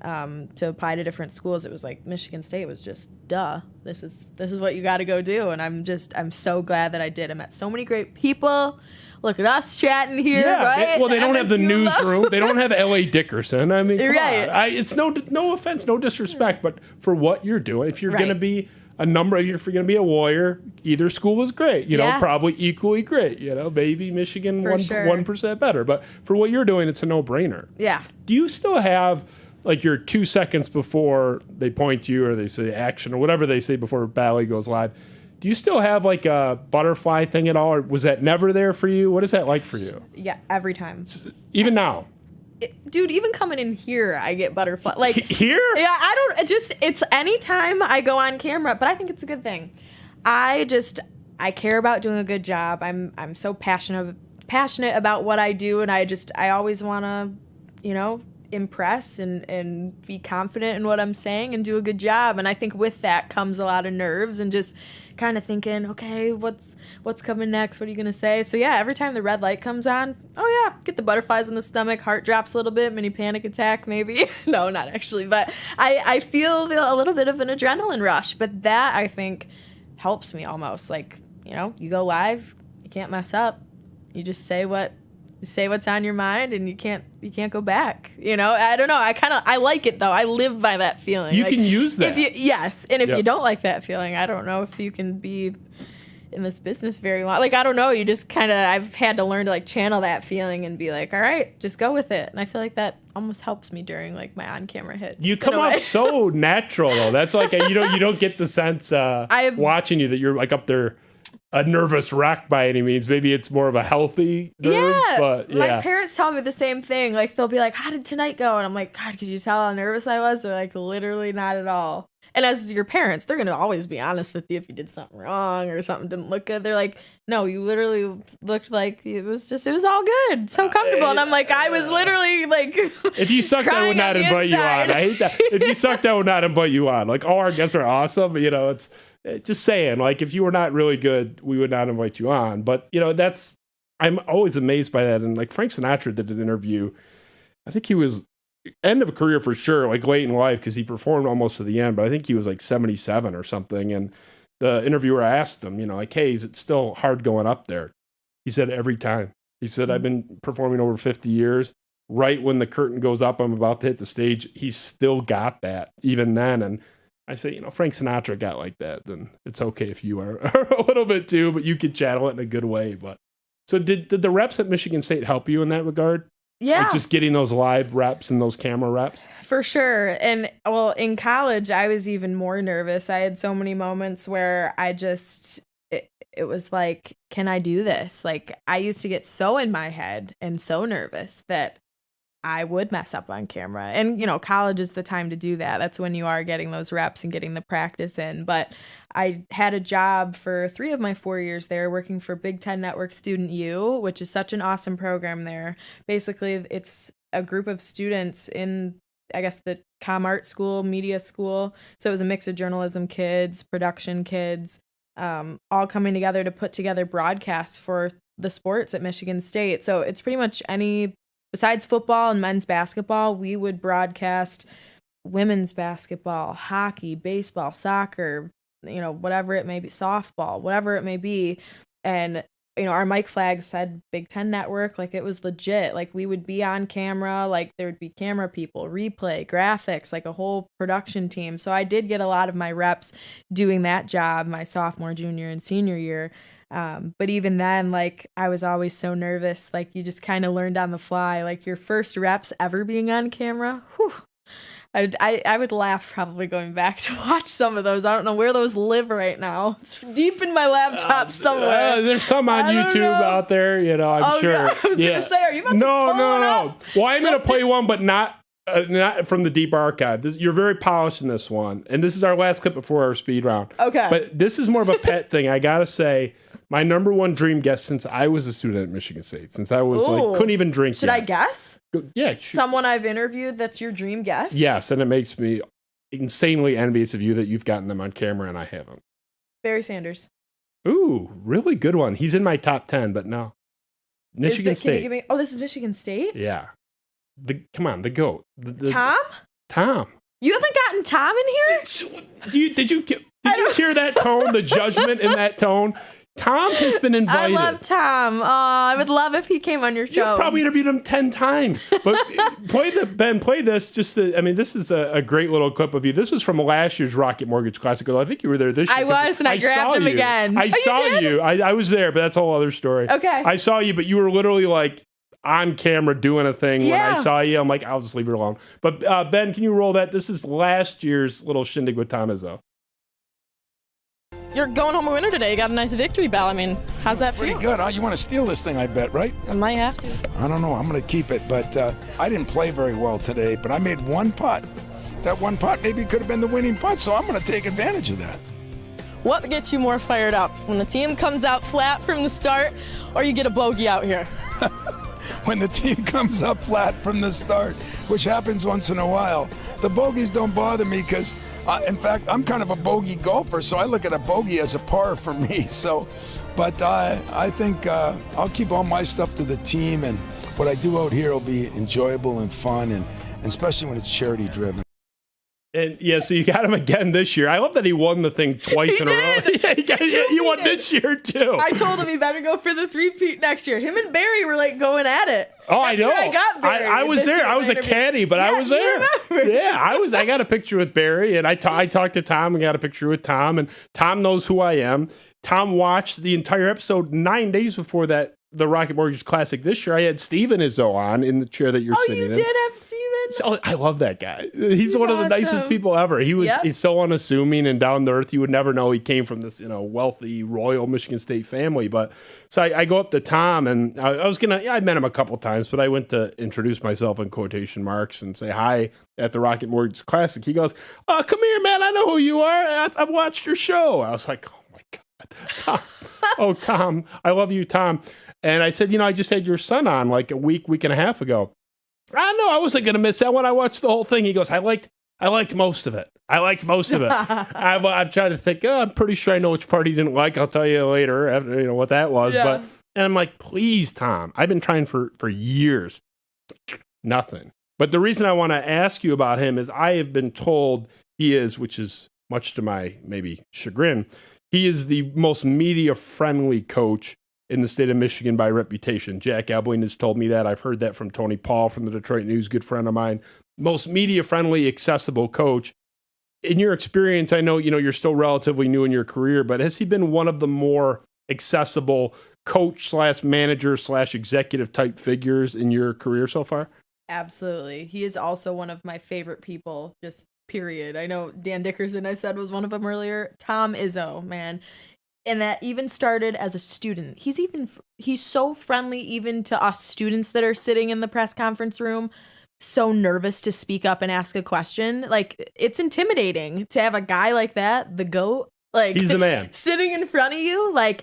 to apply to different schools, it was like Michigan State was just this is what you got to go do, and I'm so glad that I did. I met so many great people. Look at us chatting here, right? They don't have the newsroom. They don't have L.A. Dickerson. I mean, come on. It's no offense, no disrespect, but for what you're doing, if you're going to be if you're going to be a lawyer, either school is great. Probably equally great. Maybe Michigan 1% better, but for what you're doing, it's a no-brainer. Yeah. Do you still have like your 2 seconds before they point to you or they say action or whatever they say before Bally goes live? Do you still have like a butterfly thing at all, or was that never there for you? What is that like for you? Yeah, every time. Even now? Dude, even coming in here, I get butterfly. Like here? Yeah, it's anytime I go on camera, but I think it's a good thing. I care about doing a good job. I'm so passionate about what I do, and I always want to, impress and be confident in what I'm saying and do a good job. And I think with that comes a lot of nerves and just kind of thinking, okay, what's coming next? What are you going to say? So yeah, every time the red light comes on, get the butterflies in the stomach, heart drops a little bit, mini panic attack maybe. No, not actually, but I feel a little bit of an adrenaline rush, but that I think helps me almost. Like, you go live, you can't mess up. You just say what's on your mind, and you can't go back. I don't know. I like it though. I live by that feeling. You can use that. If you don't like that feeling, I don't know if you can be in this business very long. Like, I don't know. You just I've had to learn to like channel that feeling and be like, all right, just go with it. And I feel like that almost helps me during like my on-camera hits. You come off so natural though. That's like you don't get the sense watching you that you're like up there a nervous wreck by any means. Maybe it's more of a healthy nerves, but my parents tell me the same thing. Like, they'll be like, how did tonight go? And I'm like, God, could you tell how nervous I was? They're like, literally not at all. And as your parents, they're going to always be honest with you if you did something wrong or something didn't look good. They're like, no, you literally looked like it was all good. So comfortable. And I'm like, I was literally like, if you sucked, I would not invite you on. I hate that. If you sucked, I would not invite you on. Like, all our guests are awesome. It's just saying, like, if you were not really good, we would not invite you on. But, I'm always amazed by that. And like Frank Sinatra did an interview. I think he was end of a career for sure, like late in life, because he performed almost to the end, but I think he was like 77 or something. And the interviewer asked him, like, hey, is it still hard going up there? He said, every time. He said, I've been performing over 50 years. Right when the curtain goes up, I'm about to hit the stage. He's still got that even then. And I say, Frank Sinatra got like that, then it's okay if you are a little bit too, but you can channel it in a good way. But so did the reps at Michigan State help you in that regard? Yeah. Like just getting those live reps and those camera reps? For sure. And well, in college, I was even more nervous. I had so many moments where it was like, can I do this? Like, I used to get so in my head and so nervous that I would mess up on camera. And, college is the time to do that. That's when you are getting those reps and getting the practice in. But I had a job for 3 of my 4 years there working for Big Ten Network Student U, which is such an awesome program there. Basically, it's a group of students in, I guess, the comm art school, media school. So it was a mix of journalism kids, production kids, all coming together to put together broadcasts for the sports at Michigan State. So it's pretty much besides football and men's basketball, we would broadcast women's basketball, hockey, baseball, soccer, whatever it may be, softball, whatever it may be. And, our mic flag said Big Ten Network, like it was legit. Like we would be on camera, like there would be camera people, replay, graphics, like a whole production team. So I did get a lot of my reps doing that job my sophomore, junior, and senior year. But even then, like I was always so nervous, like you just kind of learned on the fly, like your first reps ever being on camera. Whew, I would laugh probably going back to watch some of those. I don't know where those live right now. It's deep in my laptop somewhere. There's some on YouTube out there, I'm sure. Yeah. I was going to say, are you about to pull it up? Well, I'm going to play one, but not from the deep archive. You're very polished in this one. And this is our last clip before our speed round. Okay. But this is more of a pet thing. I got to say, my number one dream guest since I was a student at Michigan State, since I was couldn't even drink Should yet. I guess? Yeah. Someone I've interviewed that's your dream guest? Yes, and it makes me insanely envious of you that you've gotten them on camera and I haven't. Barry Sanders. Ooh, really good one. He's in my top 10, but no. Michigan State. Can you give me, this is Michigan State? Yeah. Come on, the GOAT. Tom? Tom. You haven't gotten Tom in here? Did you hear that tone, the judgment in that tone? Tom has been invited. I love Tom. I would love if he came on your show. You've probably interviewed him 10 times. But play this. This is a great little clip of you. This was from last year's Rocket Mortgage Classic. I think you were there this year. I was, and I grabbed him again. I saw you. I was there, but that's a whole other story. Okay. I saw you, but you were literally like on camera doing a thing when I saw you. I'm like, I'll just leave it alone. But Ben, can you roll that? This is last year's little shindig with Tom Izzo. You're going home a winner today. You got a nice victory bell. I mean, how's that feel? Pretty good, huh? You want to steal this thing, I bet, right? I might have to. I don't know. I'm going to keep it, but I didn't play very well today, but I made one putt. That one putt maybe could have been the winning putt, so I'm going to take advantage of that. What gets you more fired up? When the team comes out flat from the start, or you get a bogey out here? When the team comes up flat from the start, which happens once in a while. The bogeys don't bother me because, in fact, I'm kind of a bogey golfer, so I look at a bogey as a par for me. But I think I'll keep all my stuff to the team, and what I do out here will be enjoyable and fun, and especially when it's charity driven. And yeah, so you got him again this year. I love that he won the thing twice in a row. He won this year too. I told him he better go for the three-peat next year. Him and Barry were like going at it. Oh, I know. I got Barry. I was there. I was a caddy, but I was there. Yeah, I got a picture with Barry, and I talked to Tom and got a picture with Tom, and Tom knows who I am. Tom watched the entire episode 9 days before the Rocket Mortgage Classic this year. I had Steven Izzo on in the chair that you're sitting in. Oh, you did have Steven? So, I love that guy. He's one of the nicest people ever. He's so unassuming and down to earth. You would never know he came from this, wealthy, royal Michigan State family. But so I go up to Tom, and I met him a couple times, but I went to introduce myself in quotation marks and say hi at the Rocket Mortgage Classic. He goes, "Oh, come here, man. I know who you are. I've watched your show." I was like, "Oh my God, Tom. Oh, Tom. I love you, Tom." And I said, I just had your son on like a week and a half ago. I know I wasn't going to miss that one. I watched the whole thing. He goes, I liked most of it. I've tried to think, I'm pretty sure I know which part he didn't like. I'll tell you later after, what that was. Yeah. And I'm like, please, Tom, I've been trying for years. Nothing. But the reason I want to ask you about him is I have been told he is, which is much to my maybe chagrin, he is the most media-friendly coach in the state of Michigan by reputation. Jack Ebling has told me that. I've heard that from Tony Paul from the Detroit News, good friend of mine. Most media-friendly, accessible coach. In your experience, I know, you're still relatively new in your career, but has he been one of the more accessible coach/manager/executive type figures in your career so far? Absolutely. He is also one of my favorite people, just period. I know Dan Dickerson, I said, was one of them earlier. Tom Izzo, man. And that even started as a student. He's so friendly even to us students that are sitting in the press conference room, so nervous to speak up and ask a question. Like, it's intimidating to have a guy like that, the GOAT, like, he's the man, sitting in front of you. Like,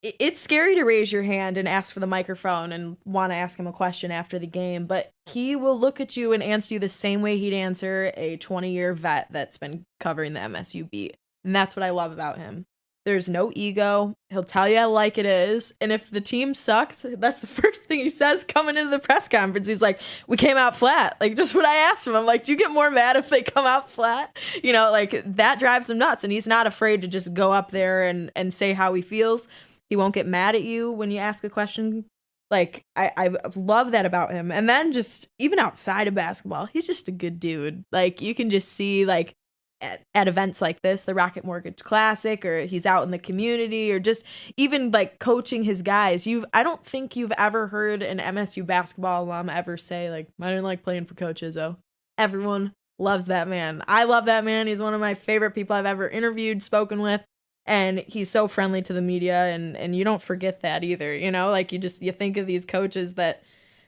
it's scary to raise your hand and ask for the microphone and want to ask him a question after the game, but he will look at you and answer you the same way he'd answer a 20-year vet that's been covering the MSU beat. And that's what I love about him. There's no ego. He'll tell you how like it is. And if the team sucks, that's the first thing he says coming into the press conference. He's like, we came out flat. Like, just what I asked him. I'm like, do you get more mad if they come out flat? Like, that drives him nuts. And he's not afraid to just go up there and say how he feels. He won't get mad at you when you ask a question. Like, I love that about him. And then just even outside of basketball, he's just a good dude. Like, you can just see, like, at events like this, the Rocket Mortgage Classic, or he's out in the community, or just even like coaching his guys. I don't think you've ever heard an MSU basketball alum ever say, like, I didn't like playing for Coach Izzo. Everyone loves that man. I love that man. He's one of my favorite people I've ever interviewed, spoken with. And he's so friendly to the media, and you don't forget that either, you know? Like, you think of these coaches that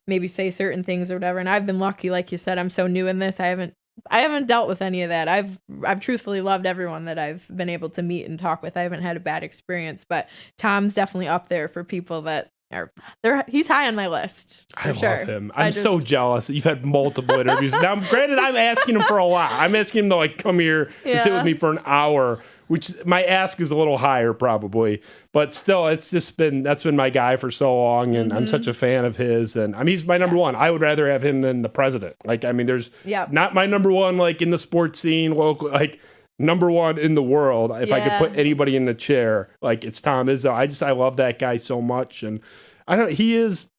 maybe say certain things or whatever, and I've been lucky, like you said, I'm so new in this, I haven't dealt with any of that. I've truthfully loved everyone that I've been able to meet and talk with. I haven't had a bad experience, but Tom's definitely up there for people that he's high on my list. For sure. Love him. I'm so jealous that you've had multiple interviews. Now, granted, I'm asking him for a lot. I'm asking him to like come here and sit with me for an hour, which my ask is a little higher probably, but still, that's been my guy for so long, and I'm such a fan of his, and I mean, he's my number one. I would rather have him than the president. Like, I mean, there's not my number one like in the sports scene, local, like number one in the world. If I could put anybody in the chair, like it's Tom Izzo. I love that guy so much, and he is.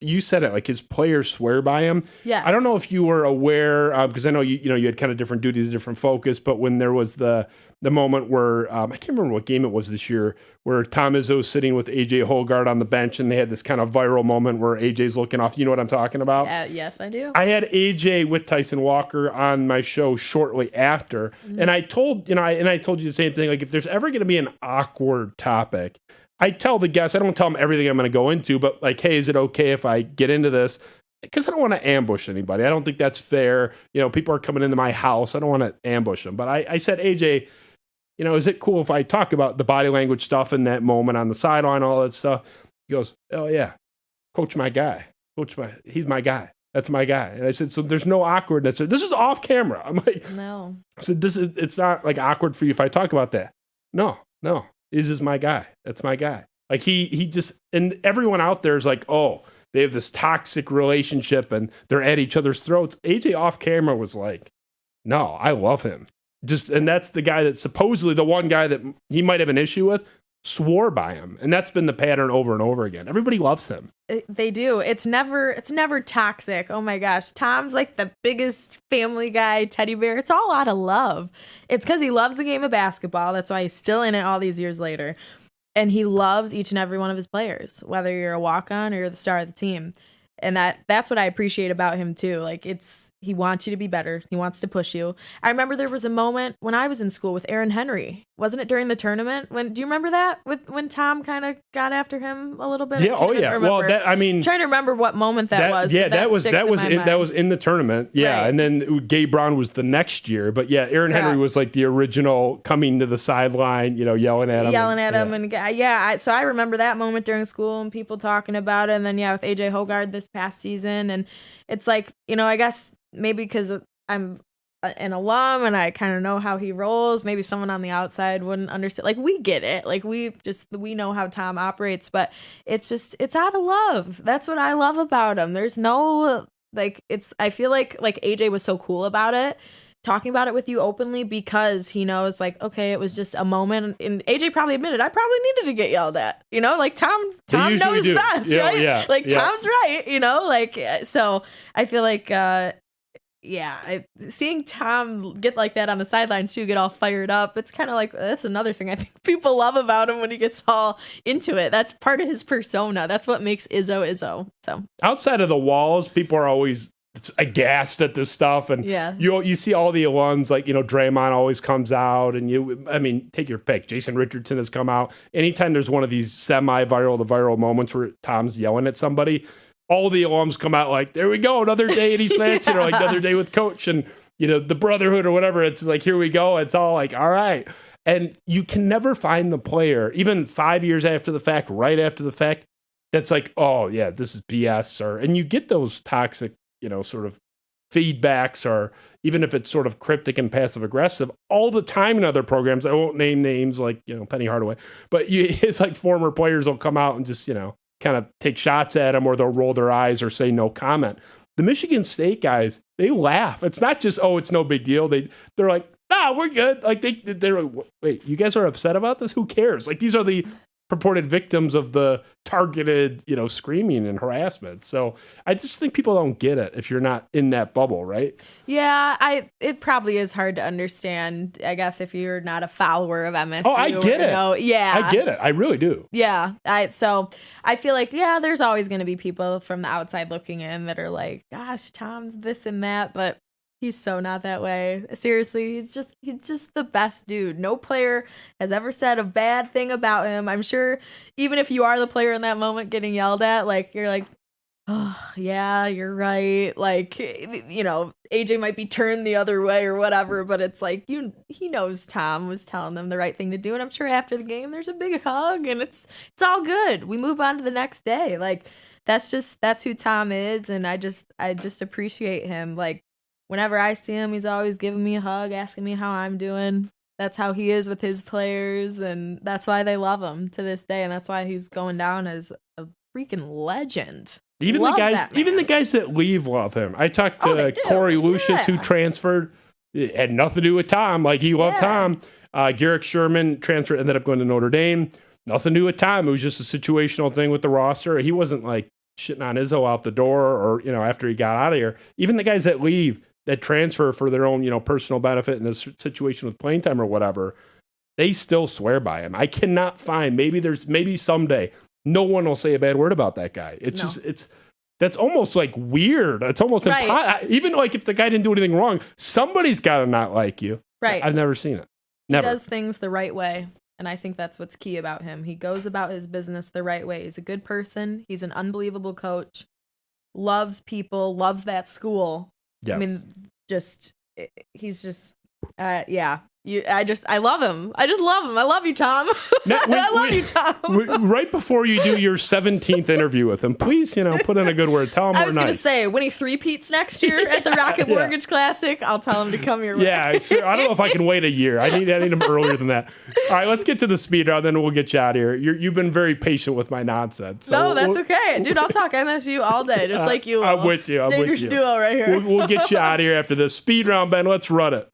You said it, like his players swear by him. Yeah. I don't know if you were aware, because I know you had kind of different duties, different focus, but when there was the moment where I can't remember what game it was this year, where Tom Izzo was sitting with AJ Holgard on the bench, and they had this kind of viral moment where AJ's looking off. You know what I'm talking about? Yes, I do. I had AJ with Tyson Walker on my show shortly after, and I told you the same thing. Like, if there's ever going to be an awkward topic, I tell the guests, I don't tell them everything I'm going to go into, but like, hey, is it okay if I get into this? Because I don't want to ambush anybody. I don't think that's fair. You know, people are coming into my house. I don't want to ambush them. But I said, AJ, is it cool if I talk about the body language stuff in that moment on the sideline, all that stuff? He goes, oh, yeah. Coach my guy. He's my guy. That's my guy. And I said, so there's no awkwardness. This is off camera. I'm like, no. I said, it's not like awkward for you if I talk about that. No. This is my guy. That's my guy. Like he just, and everyone out there is like, oh, they have this toxic relationship and they're at each other's throats. AJ off camera was like, no, I love him. And that's the guy that supposedly the one guy that he might have an issue with swore by him. And that's been the pattern over and over again. Everybody loves him. They do. It's never toxic. Oh my gosh. Tom's like the biggest family guy teddy bear. It's all out of love. It's because he loves the game of basketball. That's why he's still in it all these years later. And he loves each and every one of his players, whether you're a walk-on or you're the star of the team. And that's what I appreciate about him too. Like, he wants you to be better. He wants to push you. I remember there was a moment when I was in school with Aaron Henry. Wasn't it during the tournament? Do you remember that? When Tom kind of got after him a little bit? Yeah. Oh yeah. Remember. Well, I'm trying to remember what moment that was. Yeah, that was in the tournament. Yeah, right. And then Gabe Brown was the next year. But yeah, Aaron Henry was like the original coming to the sideline, yelling at him. And so I remember that moment during school and people talking about it. And then with AJ Holgard this past season, and it's like, I guess maybe because I'm an alum and I kind of know how he rolls, maybe someone on the outside wouldn't understand. Like, we get it, like we know how Tom operates, but it's out of love. That's what I love about him. There's no I feel like AJ was so cool about it, talking about it with you openly, because he knows, like, okay, it was just a moment, and AJ probably admitted, I probably needed to get yelled at, like Tom knows best, right? Yeah, Tom's right, so I feel like seeing Tom get like that on the sidelines too, get all fired up, it's kind of like, that's another thing I think people love about him when he gets all into it. That's part of his persona. That's what makes Izzo. So outside of the walls, people are always aghast at this stuff, and you see all the alums, like, Draymond always comes out, and take your pick. Jason Richardson has come out. Anytime there's one of these semi-viral to viral moments where Tom's yelling at somebody, all the alums come out like, there we go, another day at East Lansing, or like another day with coach, and the brotherhood or whatever. It's like, here we go. It's all like, all right. And you can never find the player, even 5 years after the fact, right after the fact, that's like, oh yeah, this is BS, and you get those toxic, sort of feedbacks, or even if it's sort of cryptic and passive aggressive all the time in other programs. I won't name names like, Penny Hardaway, but it's like former players will come out and just, kind of take shots at them, or they'll roll their eyes or say no comment. The Michigan State guys, they laugh. It's not just, oh, it's no big deal. They're like, we're good. Like they're like, wait, you guys are upset about this? Who cares? Like, these are the purported victims of the targeted, screaming and harassment. So I just think people don't get it if you're not in that bubble, right? Yeah, it probably is hard to understand, I guess, if you're not a follower of MSU. Oh, I get it. Yeah. I get it. I really do. Yeah. So I feel like, there's always going to be people from the outside looking in that are like, gosh, Tom's this and that. But He's so not that way. Seriously, he's just the best dude. No player has ever said a bad thing about him. I'm sure even if you are the player in that moment getting yelled at, like you're like, oh, yeah, you're right. Like, you know, AJ might be turned the other way or whatever, but it's like he knows Tom was telling them the right thing to do, and I'm sure after the game there's a big hug and it's all good. We move on to the next day. Like that's who Tom is, and I just appreciate him. Like whenever I see him, he's always giving me a hug, asking me how I'm doing. That's how he is with his players, and that's why they love him to this day, and that's why he's going down as a freaking legend. Even the guys that leave love him. I talked to Corey Lucius, who transferred. It had nothing to do with Tom. Like, he loved Tom. Garrick Sherman transferred, ended up going to Notre Dame. Nothing to do with Tom. It was just a situational thing with the roster. He wasn't, like, shitting on Izzo out the door or, you know, after he got out of here. Even the guys that leave, that transfer for their own, you know, personal benefit in this situation with playing time or whatever, they still swear by him. I cannot find, maybe someday, no one will say a bad word about that guy. That's almost like weird. It's almost impossible. Even like if the guy didn't do anything wrong, somebody's got to not like you. Right. I've never seen it. Never. He does things the right way. And I think that's what's key about him. He goes about his business the right way. He's a good person. He's an unbelievable coach. Loves people. Loves that school. Yes. I mean, he's just, yeah. I love him. I just love him. I love you, Tom. I love you, Tom. Right before you do your 17th interview with him, please, you know, put in a good word. Tell him I was going to say, when he three-peats next year at the Rocket Mortgage Classic, I'll tell him to come your way. Yeah, so I don't know if I can wait a year. I need him earlier than that. All right, let's get to the speed round, then we'll get you out of here. You've been very patient with my nonsense. So that's okay. Dude, I'll talk MSU all day, just like you will. I'm with you. Dangerous duo right here. We'll get you out of here after this speed round, Ben. Let's run it.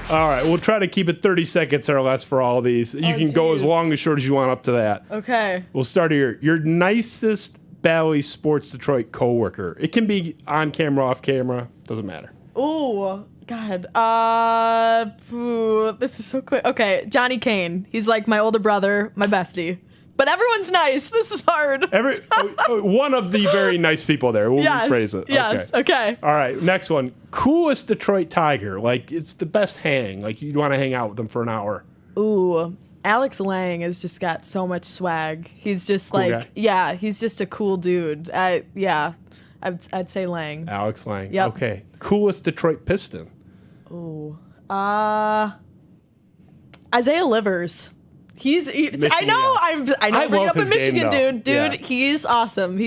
All right, we'll try to keep it 30 seconds or less for all these. You can go as long as short as you want up to that. Okay. We'll start here. Your nicest Bally Sports Detroit coworker. It can be on camera, off camera. Doesn't matter. Oh, God. This is so quick. Okay, Johnny Kane. He's like my older brother, my bestie. But everyone's nice. This is hard. One of the very nice people there. We'll rephrase it. Yes. Okay. All right. Next one. Coolest Detroit Tiger. Like, it's the best hang. Like, you'd want to hang out with them for an hour. Ooh. Alex Lang has just got so much swag. He's just cool like, guy. Yeah, he's just a cool dude. I'd say Lang. Alex Lang. Yep. Okay. Coolest Detroit Piston. Ooh. Isaiah Livers. I know bring it up in Michigan, game, dude. Yeah. He's awesome.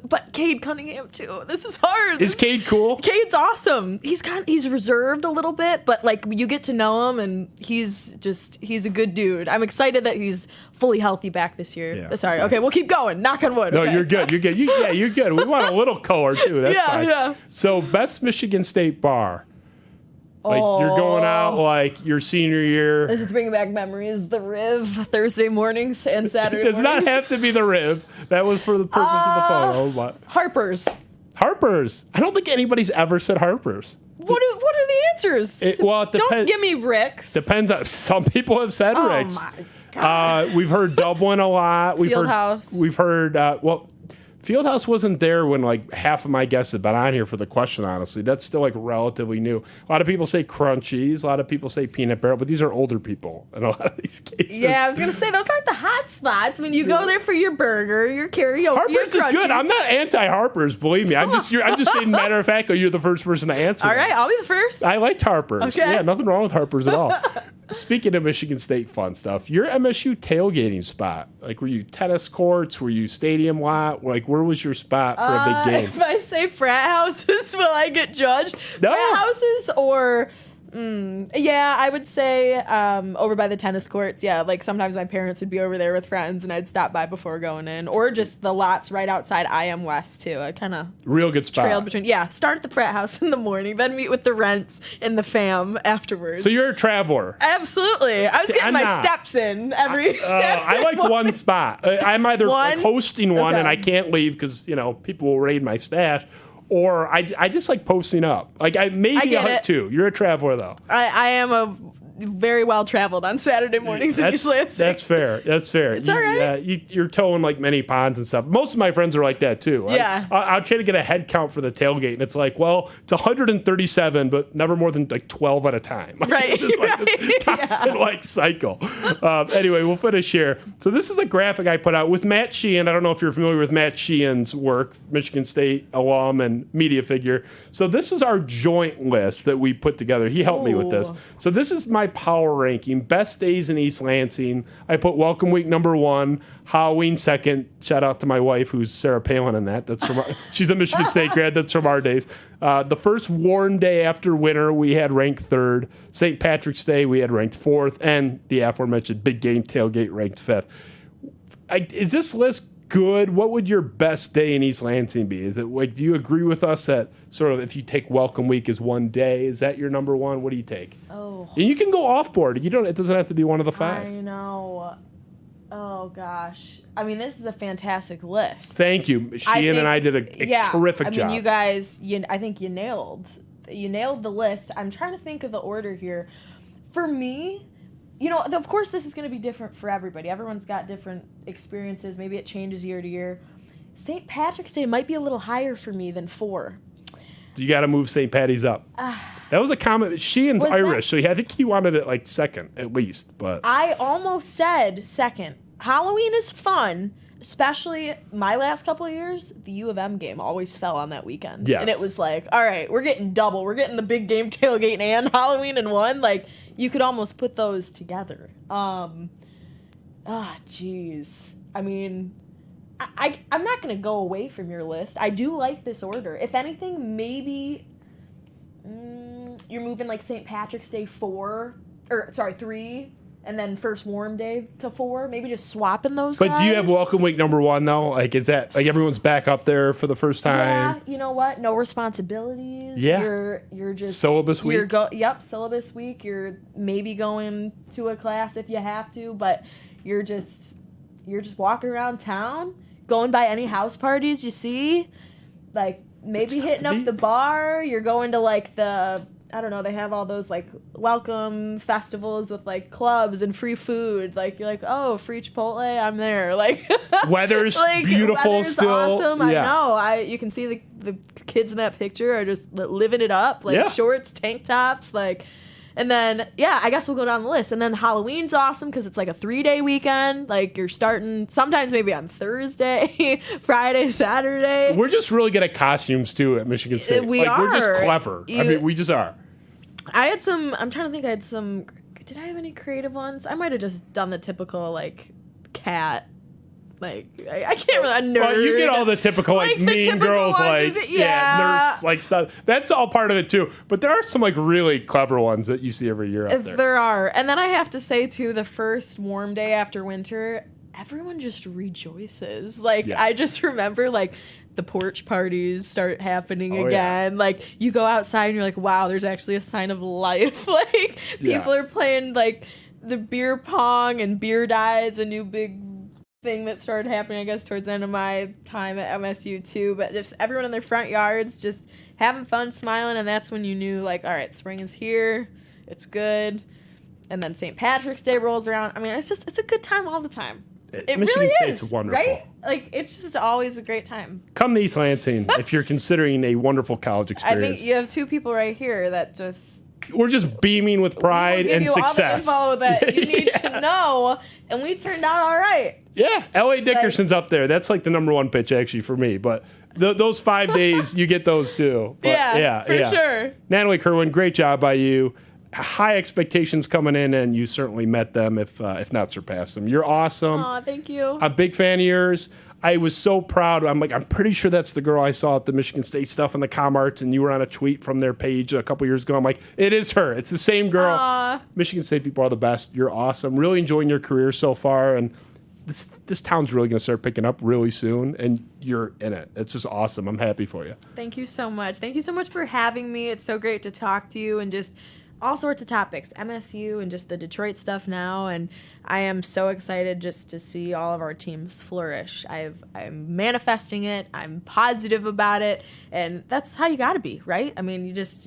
But Cade Cunningham too. This is hard. Is Cade cool? Cade's awesome. He's reserved a little bit, but like you get to know him, and he's a good dude. I'm excited that he's fully healthy back this year. Yeah. Sorry. Okay, we'll keep going. Knock on wood. No, okay. You're good. You're good. You're good. We want a little color too. That's fine. Yeah. So best Michigan State bar. Like, you're going out, like, your senior year. This is bringing back memories. The Riv, Thursday mornings and Saturday mornings. It does not have to be the Riv. That was for the purpose of the photo. But Harper's. I don't think anybody's ever said Harper's. What are the answers? It depends. Don't give me Rick's. Depends on. Some people have said Rick's. Oh, my God. We've heard Dublin a lot. Fieldhouse. We've heard, Fieldhouse wasn't there when like half of my guests had been on here for the question, honestly. That's still like relatively new. A lot of people say Crunchies. A lot of people say Peanut Barrel, but these are older people in a lot of these cases. Yeah, I was going to say, those aren't the hot spots. When you go there for your burger, your karaoke, Harper's is good. I'm not anti-Harper's, believe me. I'm just saying, matter of fact, you're the first person to answer. All right, I'll be the first. I liked Harper's. Okay. Yeah, nothing wrong with Harper's at all. Speaking of Michigan State fun stuff, your MSU tailgating spot, like were you tennis courts, were you stadium lot, like where was your spot for a big game? If I say frat houses, will I get judged? No. Frat houses or... yeah, I would say over by the tennis courts. Yeah, like sometimes my parents would be over there with friends and I'd stop by before going in. Or just the lots right outside IM West too. I kind of real good spot. Trailed between. Yeah, start at the frat house in the morning, then meet with the rents and the fam afterwards. So you're a traveler. Absolutely. I was getting my steps in every Saturday I like morning. one spot. I'm either like hosting one and I can't leave because, people will raid my stash. Or I just like posting up. Like maybe I'll hit two. You're a traveler though. I am a very well traveled on Saturday mornings in East Lansing. That's fair. That's fair. It's all right. You're towing like many ponds and stuff. Most of my friends are like that too. Yeah. I'll try to get a head count for the tailgate, and it's like, well, it's 137, but never more than like 12 at a time. Right. It's just like this constant like cycle. Anyway, we'll finish here. So this is a graphic I put out with Matt Sheehan. I don't know if you're familiar with Matt Sheehan's work, Michigan State alum and media figure. So this is our joint list that we put together. He helped me with this. So this is my power ranking. Best days in East Lansing. I put Welcome Week number 1, Halloween second. Shout out to my wife, who's Sarah Palin in that. That's from she's a Michigan State grad. That's from our days. The first warm day after winter, we had ranked 3rd. St. Patrick's Day, we had ranked 4th. And the aforementioned big game tailgate ranked 5th. Is this list good? What would your best day in East Lansing be? Is it like, do you agree with us that sort of if you take Welcome Week as one day, is that your number one? What do you take? Oh. And you can go off board. It doesn't have to be one of the 5. I know. Oh gosh. I mean, this is a fantastic list. Thank you. Sheehan and I did a terrific job. I mean, you guys, I think you nailed the list. I'm trying to think of the order here. For me, of course, this is going to be different for everybody. Everyone's got different experiences. Maybe it changes year to year. St. Patrick's Day might be a little higher for me than 4. You got to move St. Patty's up. That was a comment. Sheehan's Irish, so I think he wanted it like second at least. But I almost said second. Halloween is fun, especially my last couple of years. The U of M game always fell on that weekend. Yes. And it was like, all right, we're getting double. We're getting the big game tailgate and Halloween in one. Like, you could almost put those together. Jeez. I mean, I'm not going to go away from your list. I do like this order. If anything, maybe you're moving like St. Patrick's Day 3, and then first warm day to 4. Maybe just swapping those guys. But do you have Welcome Week number 1 though? Like, is that like everyone's back up there for the first time? Yeah, you know what? No responsibilities. Yeah. You're just syllabus week. Syllabus week. You're maybe going to a class if you have to, but you're just walking around town, going by any house parties you see, like maybe hitting up the bar. You're going to like I don't know, they have all those like welcome festivals with like clubs and free food. Like you're like, oh, free Chipotle, I'm there. Like weather's beautiful weather's still. Awesome. Yeah. I know. You can see the kids in that picture are just living it up. Like shorts, tank tops, like. And then, I guess we'll go down the list. And then Halloween's awesome because it's like a 3-day weekend. Like, you're starting sometimes maybe on Thursday, Friday, Saturday. We're just really good at costumes, too, at Michigan State. We're just clever. We just are. I'm trying to think. Did I have any creative ones? I might have just done the typical, like, cat. Like, I can't really, a nerd. Well, you get all the typical, like mean typical girls, like, nerds, like, stuff. That's all part of it, too. But there are some, like, really clever ones that you see every year out there. There are. And then I have to say, too, the first warm day after winter, everyone just rejoices. Like, I just remember, like, the porch parties start happening again. Yeah. Like, you go outside and you're like, wow, there's actually a sign of life. Like, people are playing, like, the beer pong and beer dies, a new big thing that started happening, I guess, towards the end of my time at MSU too. But just everyone in their front yards just having fun, smiling, and that's when you knew, like, all right, spring is here, it's good. And then St. Patrick's Day rolls around. I mean, it's a good time all the time. It Michigan really State's is, wonderful. right? Like, it's just always a great time. Come to East Lansing if you're considering a wonderful college experience. I think you have 2 people right here that just. We're just beaming with pride and success. All the info that you need to know, and we turned out all right. Yeah, L.A. Dickerson's up there. That's like the number 1 pitch actually for me. But those 5 days, you get those too. But for sure. Natalie Kerwin, great job by you. High expectations coming in, and you certainly met them, if not surpassed them. You're awesome. Aw, thank you. I'm a big fan of yours. I was so proud. I'm pretty sure that's the girl I saw at the Michigan State stuff in the ComArts, and you were on a tweet from their page a couple years ago. I'm like, it is her. It's the same girl. Aww. Michigan State people are the best. You're awesome. Really enjoying your career so far, and this town's really going to start picking up really soon, and you're in it. It's just awesome. I'm happy for you. Thank you so much. Thank you so much for having me. It's so great to talk to you and just all sorts of topics, MSU and just the Detroit stuff now, and I am so excited just to see all of our teams flourish. I'm manifesting it. I'm positive about it, and that's how you got to be, right? I mean,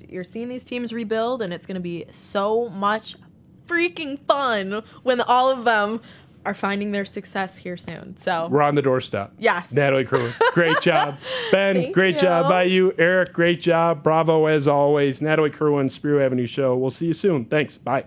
you're seeing these teams rebuild, and it's going to be so much freaking fun when all of them are finding their success here soon. So We're on the doorstep. Yes. Natalie Kerwin, great job. Ben, great job by you. Eric, great job. Bravo as always. Natalie Kerwin, Spiro Avenue Show. We'll see you soon. Thanks. Bye.